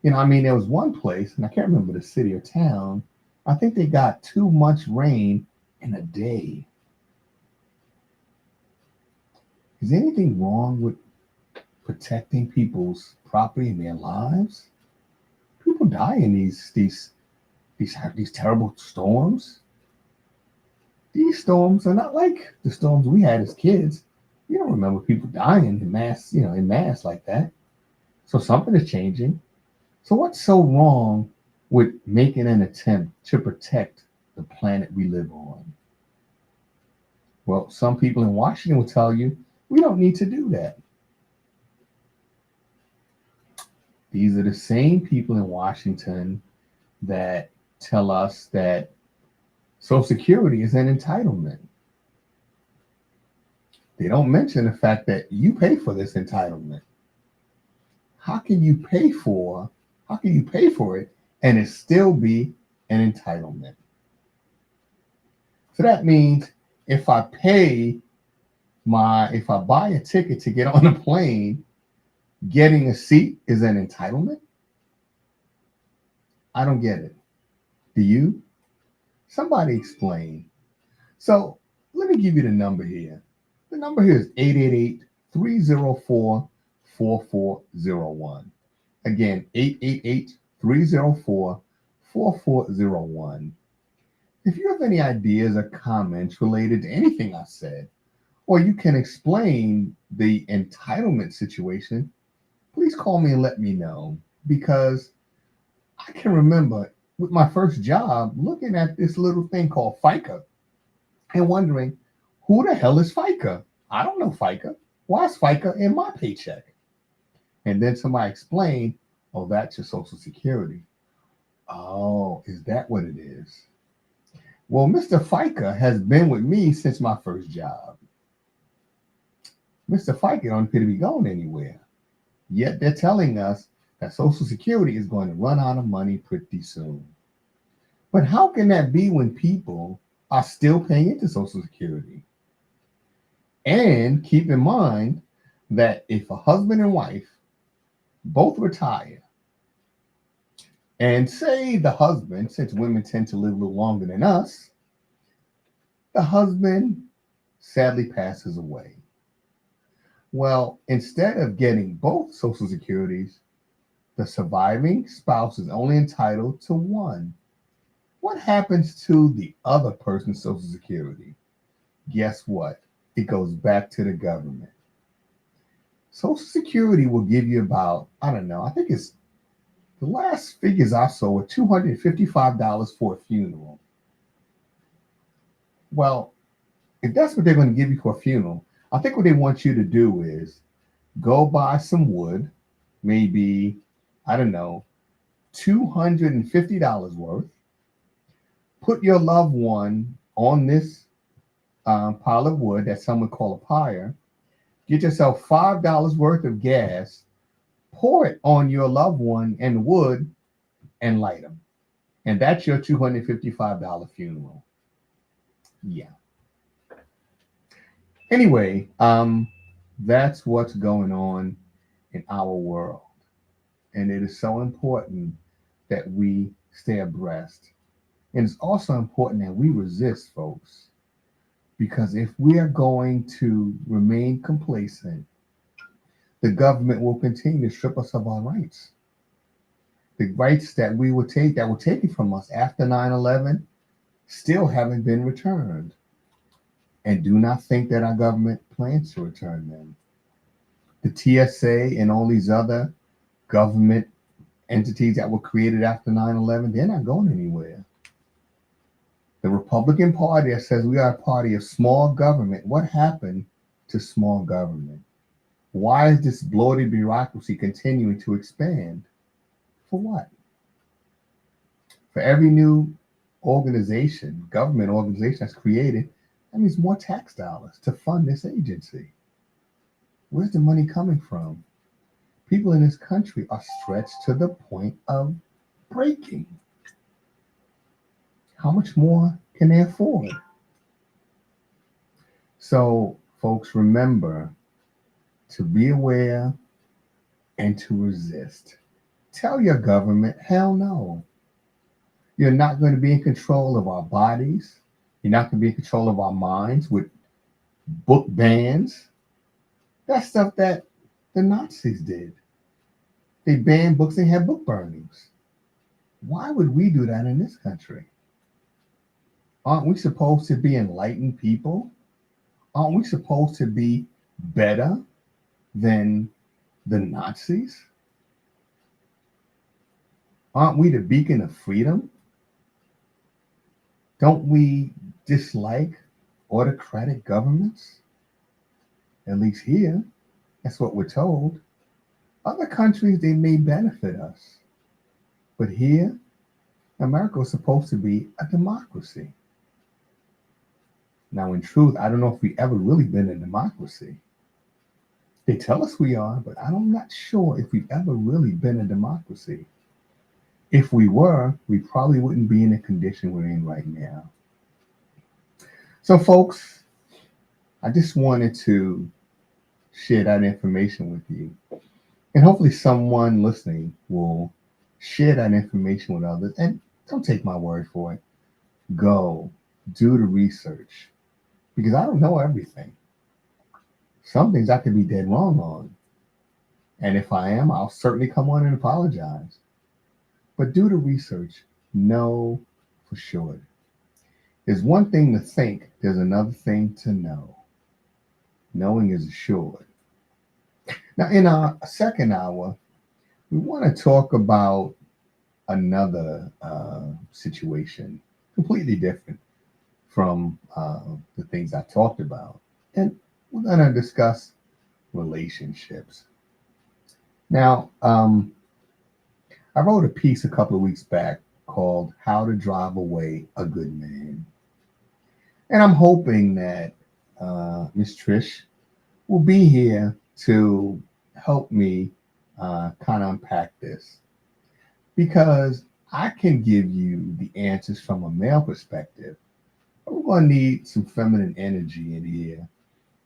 There was one place, and I can't remember the city or town. I think they got too much rain in a day. Is anything wrong with protecting people's property and their lives? People die in these terrible storms. These storms are not like the storms we had as kids. You don't remember people dying in mass like that. So something is changing. So what's so wrong with making an attempt to protect the planet we live on? Well, some people in Washington will tell you we don't need to do that. These are the same people in Washington that tell us that Social Security is an entitlement. They don't mention the fact that you pay for this entitlement. How can you pay for it and it still be an entitlement? So that means if I buy a ticket to get on a plane, getting a seat is an entitlement? I don't get it. Do you? Somebody explain. So let me give you the number here. The number here is 888-304-4401. Again, 888-304-4401. If you have any ideas or comments related to anything I said, or you can explain the entitlement situation, please call me and let me know, because I can remember with my first job looking at this little thing called FICA and wondering, who the hell is FICA? I don't know FICA. Why is FICA in my paycheck? And then somebody explained, oh, that's your Social Security. Oh, is that what it is? Well, Mr. FICA has been with me since my first job. Mr. FICA don't appear to be going anywhere. Yet they're telling us that Social Security is going to run out of money pretty soon. But how can that be when people are still paying into Social Security? And keep in mind that if a husband and wife both retire, and say the husband, since women tend to live a little longer than us, The husband sadly passes away. Well, instead of getting both Social Securities, the surviving spouse is only entitled to one. What happens to the other person's Social Security? Guess what? It goes back to the government. Social Security will give you about, I don't know, I think it's the last figures I saw were $255 for a funeral. Well, if that's what they're going to give you for a funeral, I think what they want you to do is go buy some wood, maybe, I don't know, $250 worth, put your loved one on this pile of wood that some would call a pyre, get yourself $5 worth of gas, pour it on your loved one and wood, and light them. And that's your $255 funeral. Yeah. Anyway, that's what's going on in our world. And it is so important that we stay abreast. And it's also important that we resist, folks, because if we are going to remain complacent, the government will continue to strip us of our rights. The rights that were taken from us after 9/11 still haven't been returned. And do not think that our government plans to return them. The TSA and all these other government entities that were created after 9/11, they're not going anywhere. The Republican Party that says we are a party of small government, what happened to small government? Why is this bloated bureaucracy continuing to expand? For what? For every new organization, government organization that's created, that means more tax dollars to fund this agency. Where's the money coming from? People in this country are stretched to the point of breaking. How much more can they afford? So, folks, remember to be aware and to resist. Tell your government, hell no. You're not going to be in control of our bodies. You're not going to be in control of our minds with book bans. That's stuff that the Nazis did. They banned books and had book burnings. Why would we do that in this country? Aren't we supposed to be enlightened people? Aren't we supposed to be better than the Nazis? Aren't we the beacon of freedom? Don't we dislike autocratic governments? At least here, that's what we're told. Other countries, they may benefit us. But here, America was supposed to be a democracy. Now, in truth, I don't know if we've ever really been a democracy. They tell us we are, but I'm not sure if we've ever really been a democracy. If we were, we probably wouldn't be in the condition we're in right now. So, folks, I just wanted to share that information with you. And hopefully someone listening will share that information with others. And don't take my word for it. Go do the research. Because I don't know everything. Some things I could be dead wrong on. And if I am, I'll certainly come on and apologize. But do the research. Know for sure. There's one thing to think, there's another thing to know. Knowing is assured. Now, in our second hour, we want to talk about another situation, completely different from the things I talked about. And we're going to discuss relationships. Now, I wrote a piece a couple of weeks back called How to Drive Away a Good Man. And I'm hoping that Miss Trish will be here to help me kind of unpack this. Because I can give you the answers from a male perspective. But we're going to need some feminine energy in here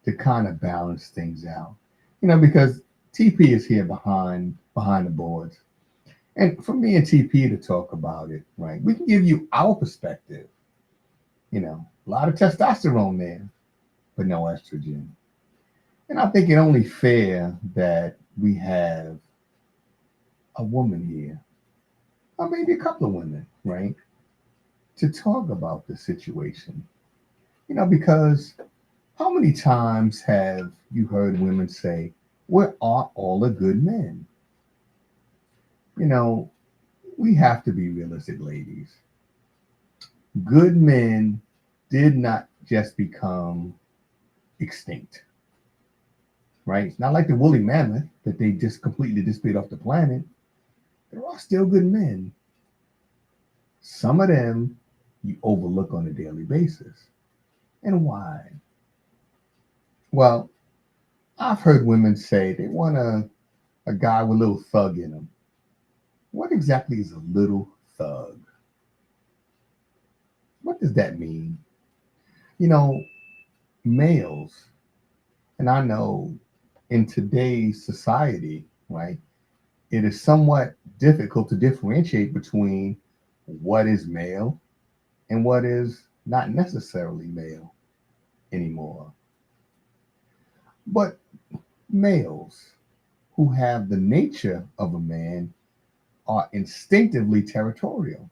to kind of balance things out. You know, because TP is here behind the boards. And for me and TP to talk about it, right, we can give you our perspective, you know, A lot of testosterone there, but no estrogen. And I think it only fair that we have a woman here, or maybe a couple of women, right, to talk about the situation. Because how many times have you heard women say, "Where are all the good men?" You know, we have to be realistic, ladies. Good men did not just become extinct, right? It's not like the woolly mammoth that they just completely disappeared off the planet. There are still good men. Some of them you overlook on a daily basis. And why? Well, I've heard women say they want a guy with a little thug in him. What exactly is a little thug? What does that mean? You know, males, and I know in today's society, right, it is somewhat difficult to differentiate between what is male and what is not necessarily male anymore. But males who have the nature of a man are instinctively territorial.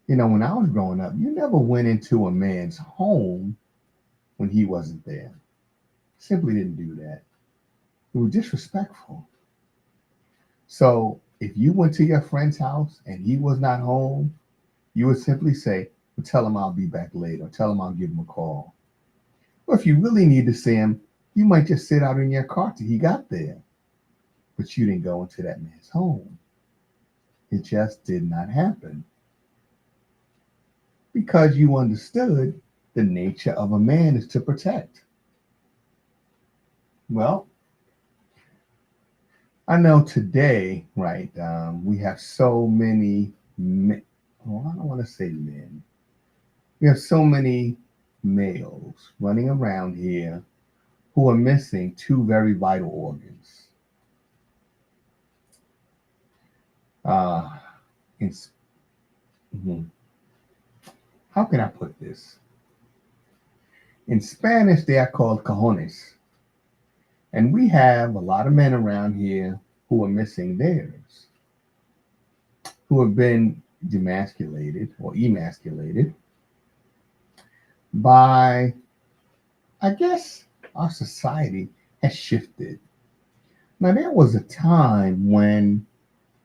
When I was growing up, you never went into a man's home when he wasn't there. Simply didn't do that. It was disrespectful. So if you went to your friend's house and he was not home, you would simply say, well, tell him I'll be back later, or tell him I'll give him a call. Or if you really need to see him, you might just sit out in your car till he got there. But you didn't go into that man's home. It just did not happen. Because you understood the nature of a man is to protect. Well, I know today, right, we have so many men. Well, I don't want to say men. We have so many males running around here who are missing two very vital organs. Uh, in, mhm. How can I put this? In Spanish, they are called cajones. And we have a lot of men around here who are missing theirs, who have been demasculated or emasculated by, I guess, our society has shifted. Now, there was a time when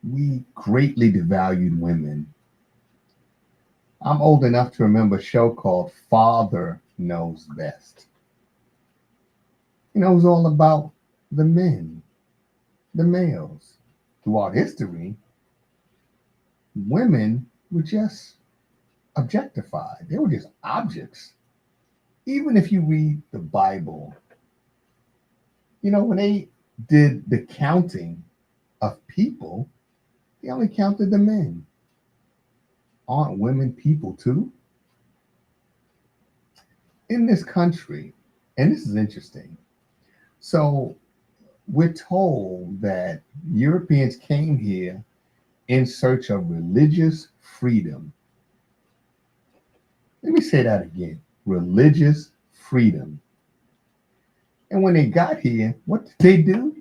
we greatly devalued women. I'm old enough to remember a show called Father Knows Best. It was all about the men, the males. Throughout history, women were just objectified. They were just objects. Even if you read the Bible, when they did the counting of people, they only counted the men. Aren't women people too? In this country, and this is interesting. So we're told that Europeans came here in search of religious freedom. Let me say that again, religious freedom. And when they got here, what did they do?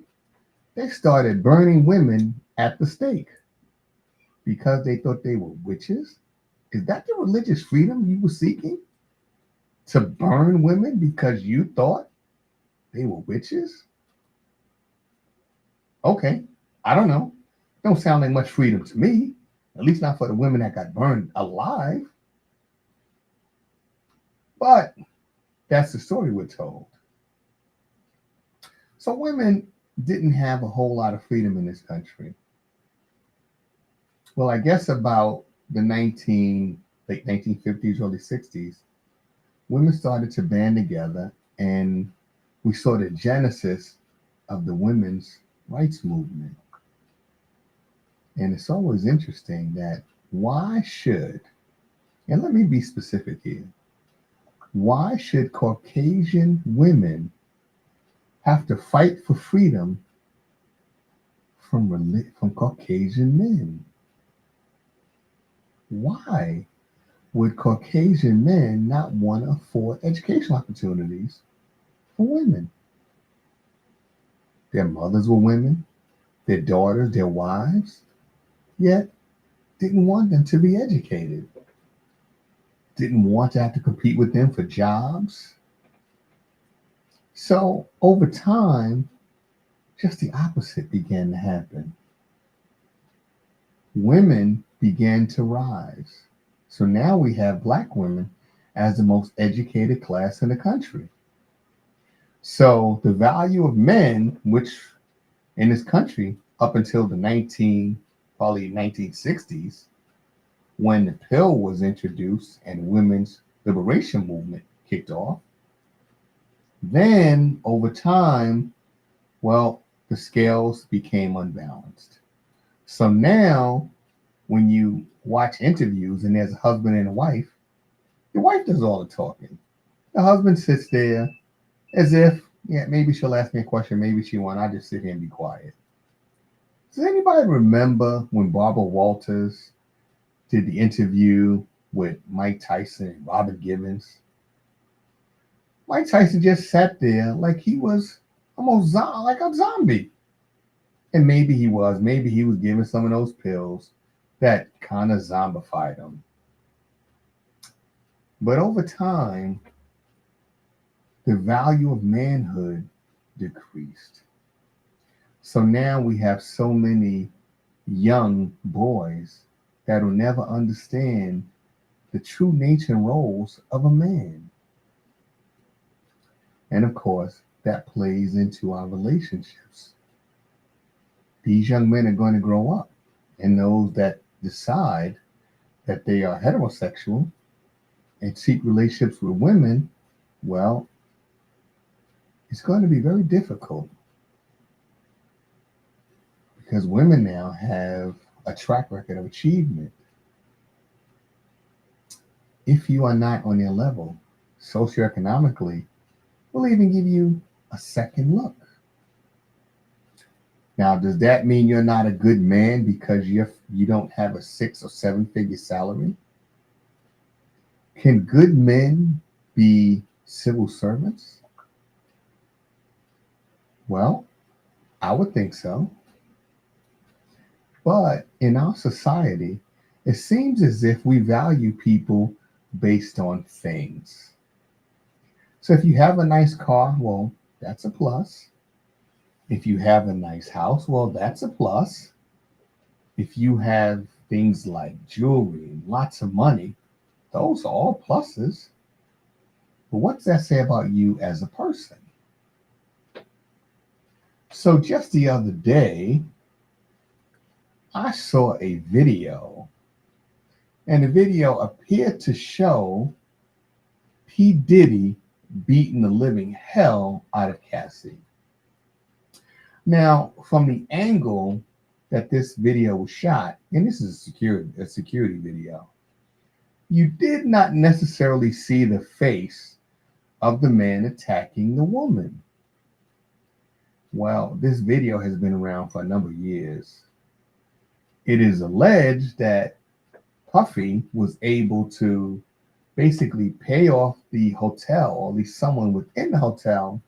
They started burning women at the stake because they thought they were witches. Is that the religious freedom you were seeking? To burn women because you thought they were witches? Okay, I don't know. Don't sound like much freedom to me, at least not for the women that got burned alive. But that's the story we're told. So women didn't have a whole lot of freedom in this country. Well, I guess about the late 1950s, early 60s, women started to band together, and we saw the genesis of the women's rights movement. And it's always interesting that why should, and let me be specific here, why should Caucasian women have to fight for freedom from Caucasian men? Why? would Caucasian men not want to afford educational opportunities for women? Their mothers were women, their daughters, their wives, yet didn't want them to be educated, didn't want to have to compete with them for jobs. So over time, just the opposite began to happen. Women began to rise. So now we have black women as the most educated class in the country. So the value of men, which in this country up until the probably 1960s, when the pill was introduced and women's liberation movement kicked off, then over time, well, the scales became unbalanced. So now when you watch interviews and there's a husband and a wife, the wife does all the talking. The husband sits there as if, yeah, maybe she'll ask me a question, maybe she won't. I just sit here and be quiet. Does anybody remember when Barbara Walters did the interview with Mike Tyson and Robert Givens? Mike Tyson just sat there like he was almost like a zombie. And maybe he was given some of those pills that kind of zombified him. But over time, the value of manhood decreased. So now we have so many young boys that will never understand the true nature and roles of a man. And of course, that plays into our relationships. These young men are going to grow up, and those that decide that they are heterosexual and seek relationships with women, well, it's going to be very difficult because women now have a track record of achievement. If you are not on their level socioeconomically, we'll even give you a second look. Now, does that mean you're not a good man because you don't have a 6 or 7 figure salary? Can good men be civil servants? Well, I would think so. But in our society, it seems as if we value people based on things. So if you have a nice car, well, that's a plus. If you have a nice house, well, that's a plus. If you have things like jewelry and lots of money, those are all pluses. But what does that say about you as a person? So just the other day, I saw a video, and the video appeared to show P. Diddy beating the living hell out of Cassie. Now, from the angle that this video was shot, and this is a security video, you did not necessarily see the face of the man attacking the woman. Well, this video has been around for a number of years. It is alleged that Puffy was able to basically pay off the hotel, or at least someone within the hotel,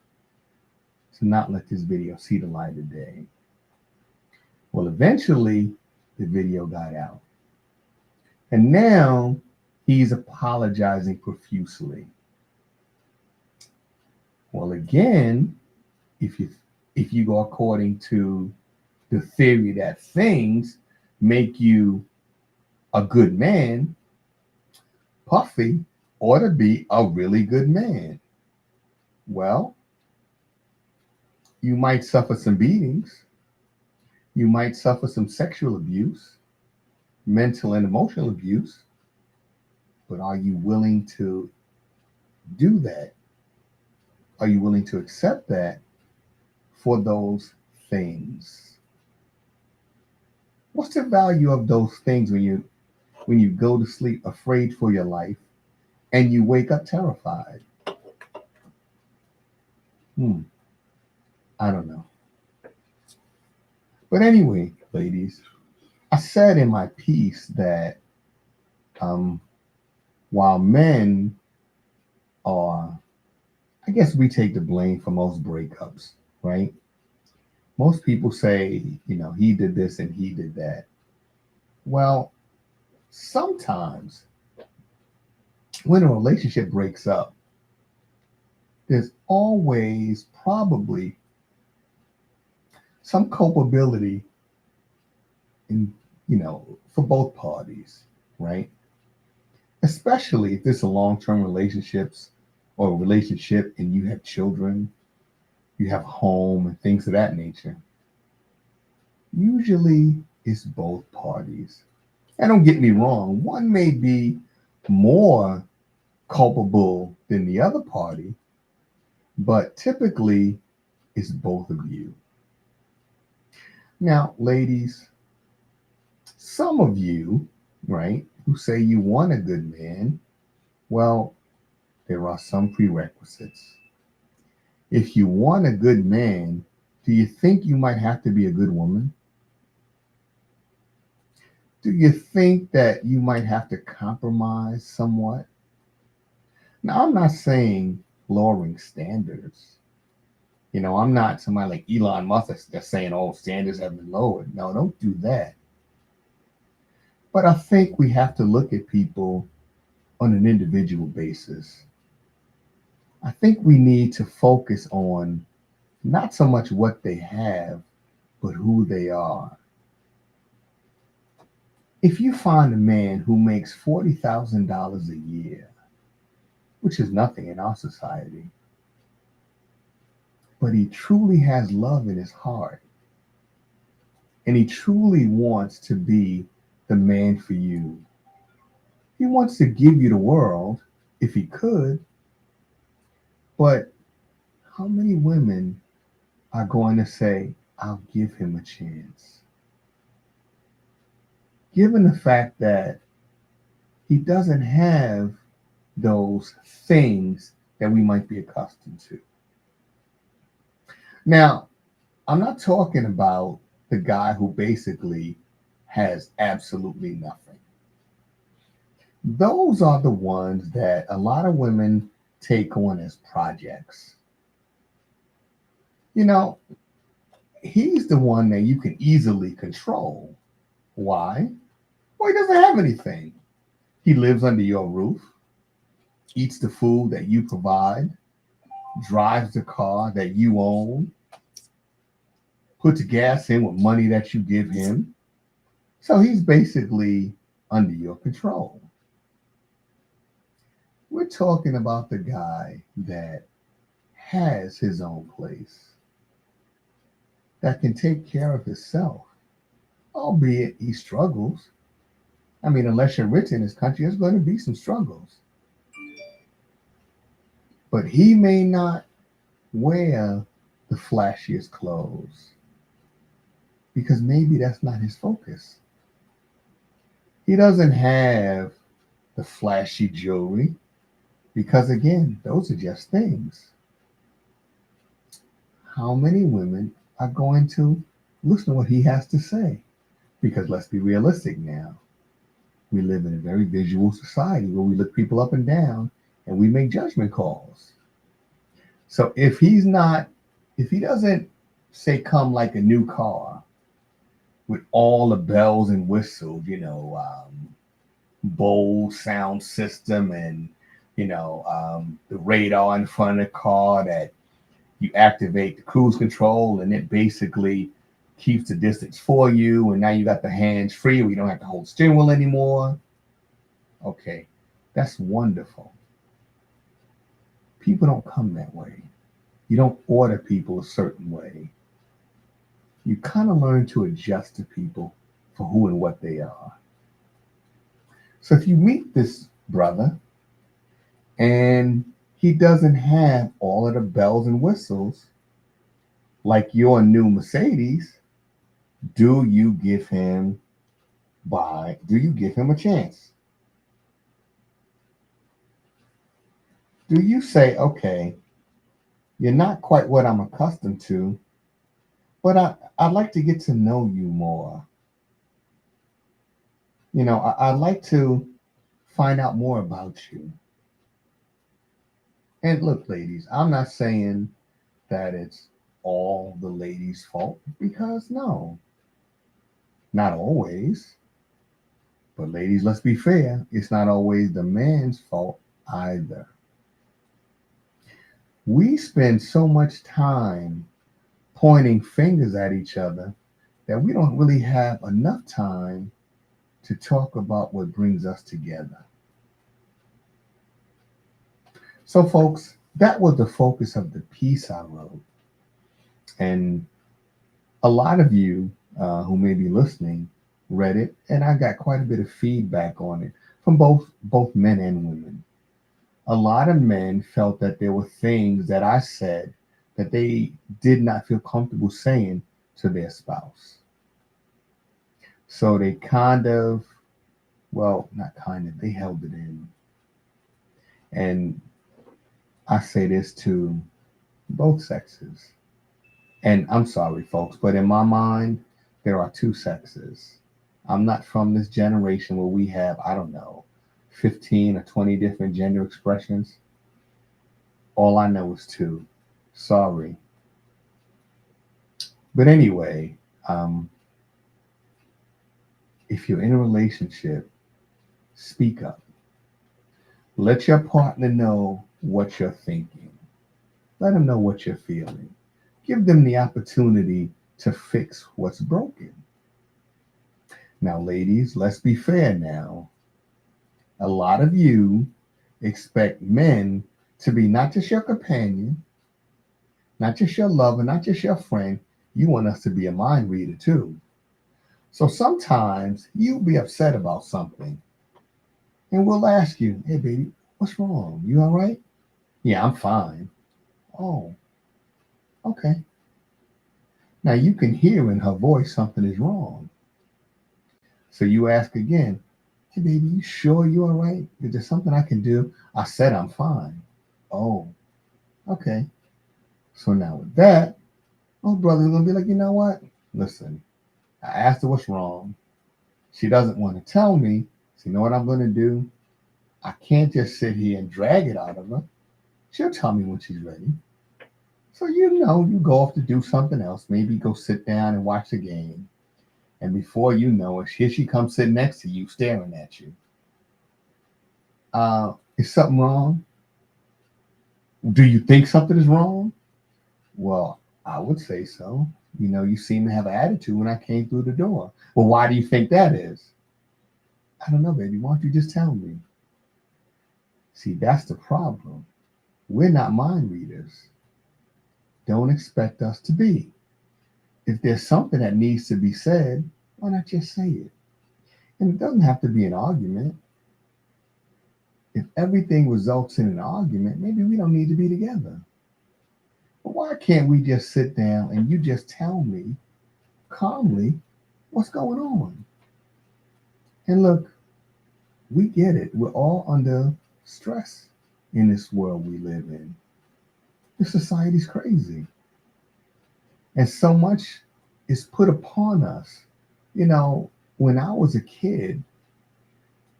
to not let this video see the light of day. Well, eventually, the video got out. And now he's apologizing profusely. Well, again, if you go according to the theory that things make you a good man, Puffy ought to be a really good man. Well, you might suffer some beatings. You might suffer some sexual abuse, mental and emotional abuse. But are you willing to do that? Are you willing to accept that for those things? What's the value of those things when you go to sleep afraid for your life and you wake up terrified? I don't know. But anyway, ladies, I said in my piece that while men are, I guess we take the blame for most breakups, right? Most people say, he did this and he did that. Well, sometimes when a relationship breaks up, there's always probably some culpability in, for both parties, right? Especially if it's a long-term relationships or a relationship and you have children, you have a home and things of that nature. Usually it's both parties. And don't get me wrong, one may be more culpable than the other party, but typically it's both of you. Now, ladies, some of you, right, who say you want a good man, well, there are some prerequisites. If you want a good man, do you think you might have to be a good woman? Do you think that you might have to compromise somewhat? Now, I'm not saying lowering standards. I'm not somebody like Elon Musk that's saying, oh, standards have been lowered. No, don't do that. But I think we have to look at people on an individual basis. I think we need to focus on not so much what they have, but who they are. If you find a man who makes $40,000 a year, which is nothing in our society, but he truly has love in his heart, and he truly wants to be the man for you. He wants to give you the world if he could, but how many women are going to say, I'll give him a chance? Given the fact that he doesn't have those things that we might be accustomed to. Now, I'm not talking about the guy who basically has absolutely nothing. Those are the ones that a lot of women take on as projects. You know, he's the one that you can easily control. Why? Well, he doesn't have anything. He lives under your roof, eats the food that you provide, drives the car that you own, puts gas in with money that you give him. So he's basically under your control. We're talking about the guy that has his own place, that can take care of himself, albeit he struggles. I mean, unless you're rich in this country, there's going to be some struggles. But he may not wear the flashiest clothes because maybe that's not his focus. He doesn't have the flashy jewelry because, again, those are just things. How many women are going to listen to what he has to say? Because let's be realistic now. We live in a very visual society where we look people up and down and we make judgment calls. So if he doesn't say come like a new car with all the bells and whistles, bold sound system and, the radar in front of the car that you activate the cruise control and it basically keeps the distance for you. And now you got the hands free where you don't have to hold steering wheel anymore. Okay, that's wonderful. People don't come that way. You don't order people a certain way. You kind of learn to adjust to people for who and what they are. So if you meet this brother and he doesn't have all of the bells and whistles like your new Mercedes, do you give him a chance? Do you say, okay, you're not quite what I'm accustomed to, but I'd like to get to know you more. I'd like to find out more about you. And look, ladies, I'm not saying that it's all the ladies' fault because no, not always. But ladies, let's be fair, it's not always the man's fault either. We spend so much time pointing fingers at each other that we don't really have enough time to talk about what brings us together. So, folks, that was the focus of the piece I wrote. And a lot of you who may be listening read it, and I got quite a bit of feedback on it from both men and women. A lot of men felt that there were things that I said that they did not feel comfortable saying to their spouse. So they kind of, well, not kind of, they held it in. And I say this to both sexes. And I'm sorry, folks, but in my mind, there are two sexes. I'm not from this generation where we have, I don't know, 15 or 20 different gender expressions. All I know is two. Sorry. But anyway, if you're in a relationship, speak up. Let your partner know what you're thinking. Let them know what you're feeling. Give them the opportunity to fix what's broken. Now, ladies, let's be fair now. A lot of you expect men to be not just your companion, not just your lover, not just your friend. You want us to be a mind reader too. So sometimes you'll be upset about something and we'll ask you, hey, baby, what's wrong? You all right? Yeah, I'm fine. Oh, okay. Now you can hear in her voice something is wrong. So you ask again, hey, baby, you sure you all right? Is there something I can do? I said I'm fine. Oh, okay. So now with that, oh, brother's going to be like, you know what? Listen, I asked her what's wrong. She doesn't want to tell me. So you know what I'm going to do? I can't just sit here and drag it out of her. She'll tell me when she's ready. So you know, you go off to do something else. Maybe go sit down and watch the game. And before you know it, here she comes sitting next to you, staring at you. Is something wrong? Do you think something is wrong? Well, I would say so. You know, you seem to have an attitude when I came through the door. Well, why do you think that is? I don't know, baby. Why don't you just tell me? See, that's the problem. We're not mind readers. Don't expect us to be. If there's something that needs to be said, why not just say it? And it doesn't have to be an argument. If everything results in an argument, maybe we don't need to be together. But why can't we just sit down and you just tell me calmly what's going on? And look, we get it. We're all under stress in this world we live in. The society's crazy. And so much is put upon us. You know, when I was a kid,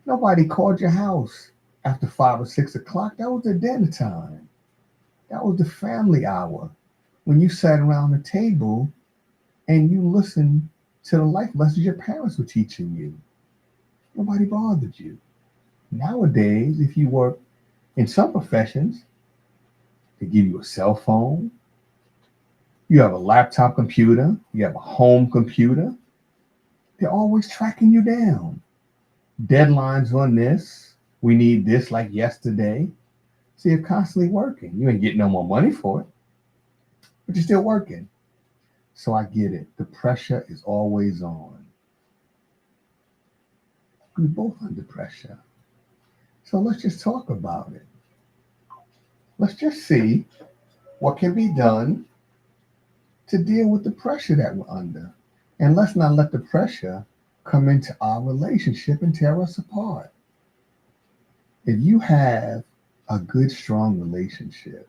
nobody called your house after 5 or 6 o'clock. That was the dinner time. That was the family hour when you sat around the table and you listened to the life lessons your parents were teaching you. Nobody bothered you. Nowadays, if you work in some professions, they give you a cell phone, you have a laptop computer, you have a home computer. They're always tracking you down. Deadlines on this. We need this like yesterday. So you're constantly working. You ain't getting no more money for it, but you're still working. So I get it. The pressure is always on. We're both under pressure. So let's just talk about it. Let's just see what can be done to deal with the pressure that we're under. And let's not let the pressure come into our relationship and tear us apart. If you have a good, strong relationship,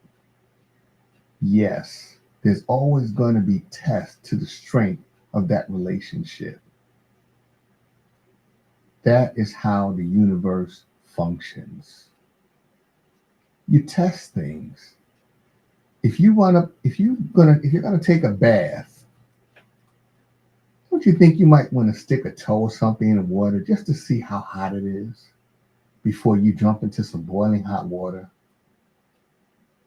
yes, there's always going to be tests to the strength of that relationship. That is how the universe functions. You test things. If you're gonna take a bath, don't you think you might want to stick a toe or something in the water just to see how hot it is before you jump into some boiling hot water?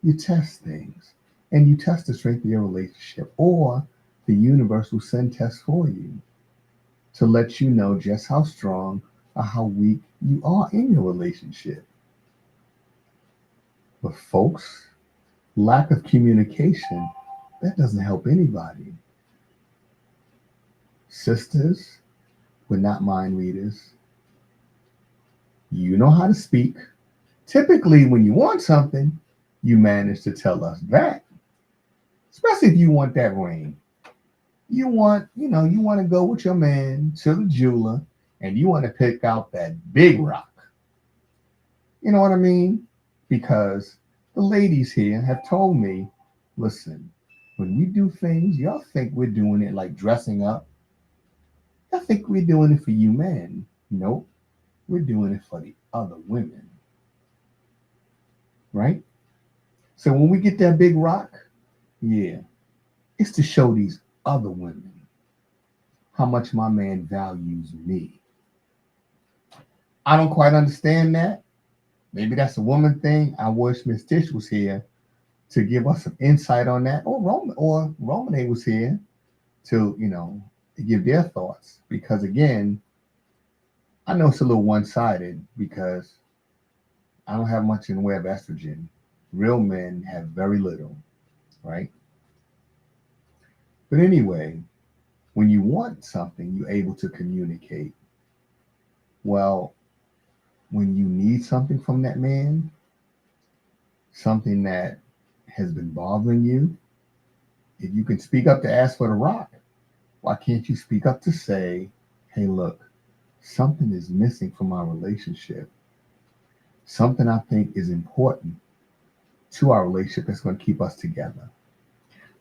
You test things, and you test the strength of your relationship, or the universe will send tests for you to let you know just how strong or how weak you are in your relationship. But folks, lack of communication, that doesn't help anybody. Sisters, we're not mind readers. You know how to speak. Typically, when you want something, you manage to tell us that. Especially if you want that ring. You want to go with your man to the jeweler and you want to pick out that big rock. You know what I mean? Because the ladies here have told me, listen, when we do things, y'all think we're doing it like dressing up. Y'all think we're doing it for you men. Nope. We're doing it for the other women. Right? So when we get that big rock, yeah, it's to show these other women how much my man values me. I don't quite understand that. Maybe that's a woman thing. I wish Miss Tish was here to give us some insight on that, or Romane was here to to give their thoughts. Because again, I know it's a little one-sided because I don't have much in the way of estrogen. Real men have very little, right? But anyway, when you want something, you're able to communicate. Well, when you need something from that man, something that has been bothering you, if you can speak up to ask for the rock, why can't you speak up to say, hey, look, something is missing from our relationship. Something I think is important to our relationship that's going to keep us together.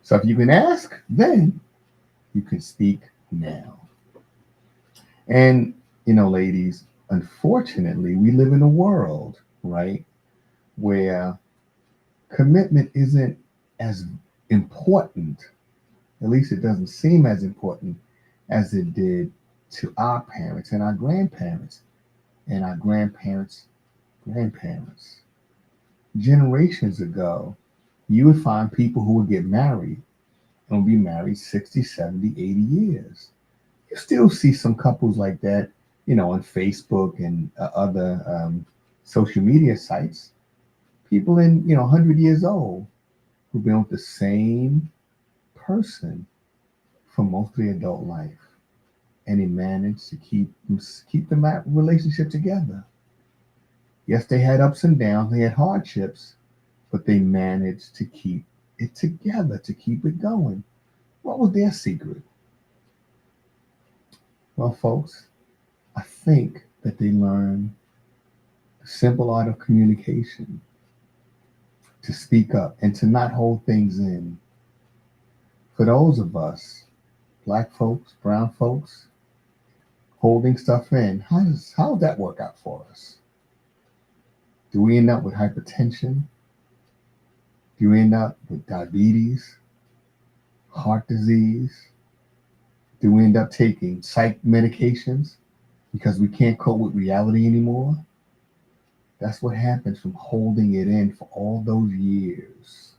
So if you can ask, then you can speak now. And, ladies, unfortunately, we live in a world, right, where commitment isn't as important, at least it doesn't seem as important as it did to our parents and our grandparents and our grandparents' grandparents. Generations ago, you would find people who would get married and would be married 60, 70, 80 years. You still see some couples like that, on Facebook and other social media sites. People in, 100 years old who've been with the same person for most of their adult life. And they managed to keep the relationship together. Yes, they had ups and downs, they had hardships, but they managed to keep it together, to keep it going. What was their secret? Well, folks, I think that they learned the simple art of communication, to speak up and to not hold things in. For those of us, black folks, brown folks, holding stuff in, how does that work out for us? Do we end up with hypertension? Do you end up with diabetes, heart disease? Do we end up taking psych medications because we can't cope with reality anymore? That's what happens from holding it in for all those years.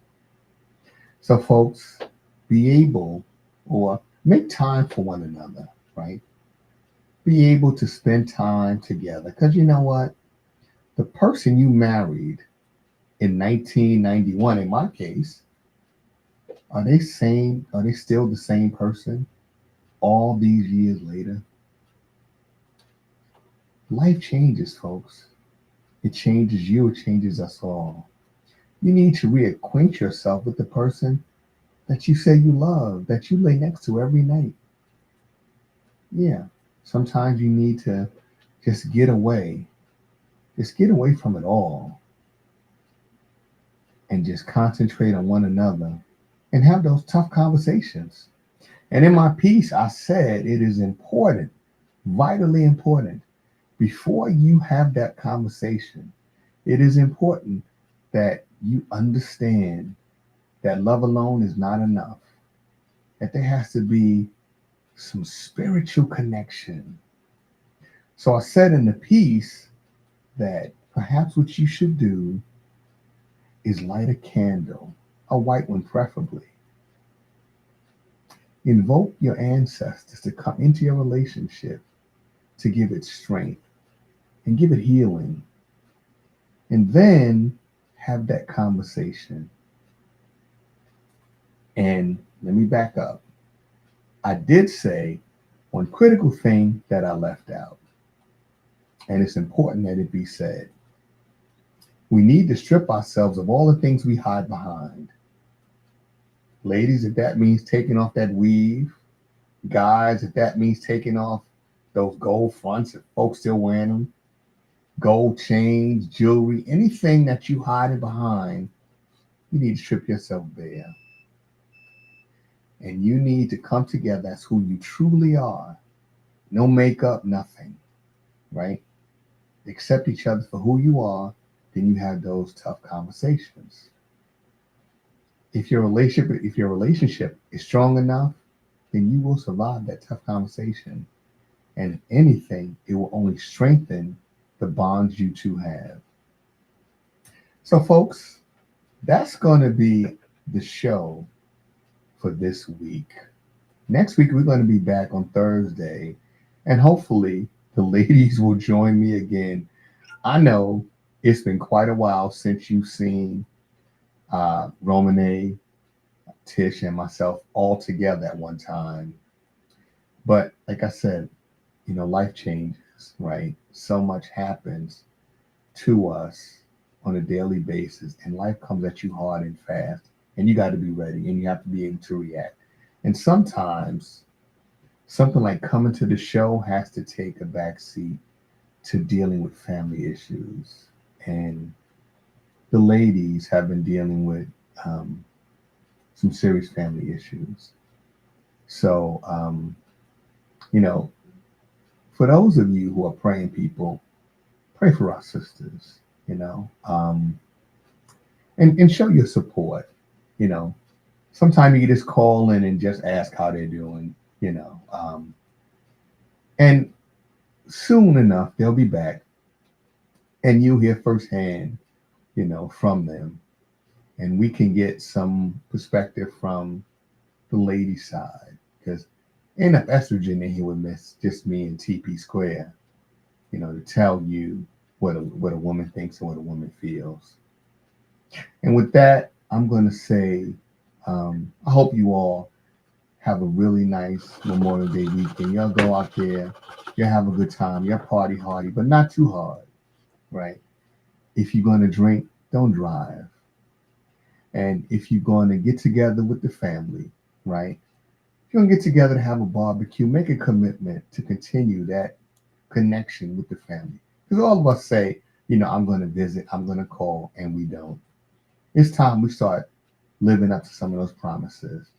So, folks, be able or make time for one another, right? Be able to spend time together. Because you know what? The person you married in 1991, in my case, are they still the same person all these years later? Life changes, folks. It changes you, it changes us all. You need to reacquaint yourself with the person that you say you love, that you lay next to every night. Yeah, sometimes you need to just get away. Just get away from it all and just concentrate on one another and have those tough conversations. And in my piece, I said it is important, vitally important, before you have that conversation, it is important that you understand that love alone is not enough, that there has to be some spiritual connection. So I said in the piece that perhaps what you should do is light a candle, a white one preferably. Invoke your ancestors to come into your relationship to give it strength and give it healing. And then have that conversation. And let me back up. I did say one critical thing that I left out, and it's important that it be said. We need to strip ourselves of all the things we hide behind. Ladies, if that means taking off that weave, guys, if that means taking off those gold fronts, if folks still wearing them, gold chains, jewelry, anything that you hiding behind, you need to strip yourself bare. And you need to come together as who you truly are. No makeup, nothing, right? Accept each other for who you are, then you have those tough conversations. If your relationship is strong enough, then you will survive that tough conversation. And if anything, it will only strengthen the bonds you two have. So, folks, that's going to be the show for this week. Next week, we're going to be back on Thursday, and hopefully, the ladies will join me again. I know it's been quite a while since you've seen Romane, Tish, and myself all together at one time. But like I said, life changes, right? So much happens to us on a daily basis, and life comes at you hard and fast, and you got to be ready, and you have to be able to react. And sometimes something like coming to the show has to take a back seat to dealing with family issues. And the ladies have been dealing with some serious family issues. So, for those of you who are praying people, pray for our sisters, and show your support. You know, Sometimes you just call in and just ask how they're doing, and soon enough they'll be back and you'll hear firsthand, from them. And we can get some perspective from the lady side because ain't enough estrogen in here with just me and TP Square, to tell you what a woman thinks and what a woman feels. And with that, I'm going to say, I hope you all have a really nice Memorial Day weekend. Y'all go out there, y'all have a good time, y'all party hardy, but not too hard, right? If you're going to drink, don't drive. And if you're going to get together with the family, right? If you're going to get together to have a barbecue, make a commitment to continue that connection with the family. Because all of us say, I'm going to visit, I'm going to call, and we don't. It's time we start living up to some of those promises.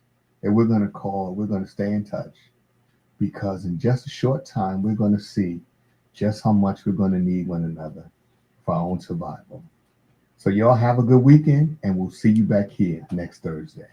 That we're going to call, we're going to stay in touch. Because in just a short time, we're going to see just how much we're going to need one another for our own survival. So y'all have a good weekend, and we'll see you back here next Thursday.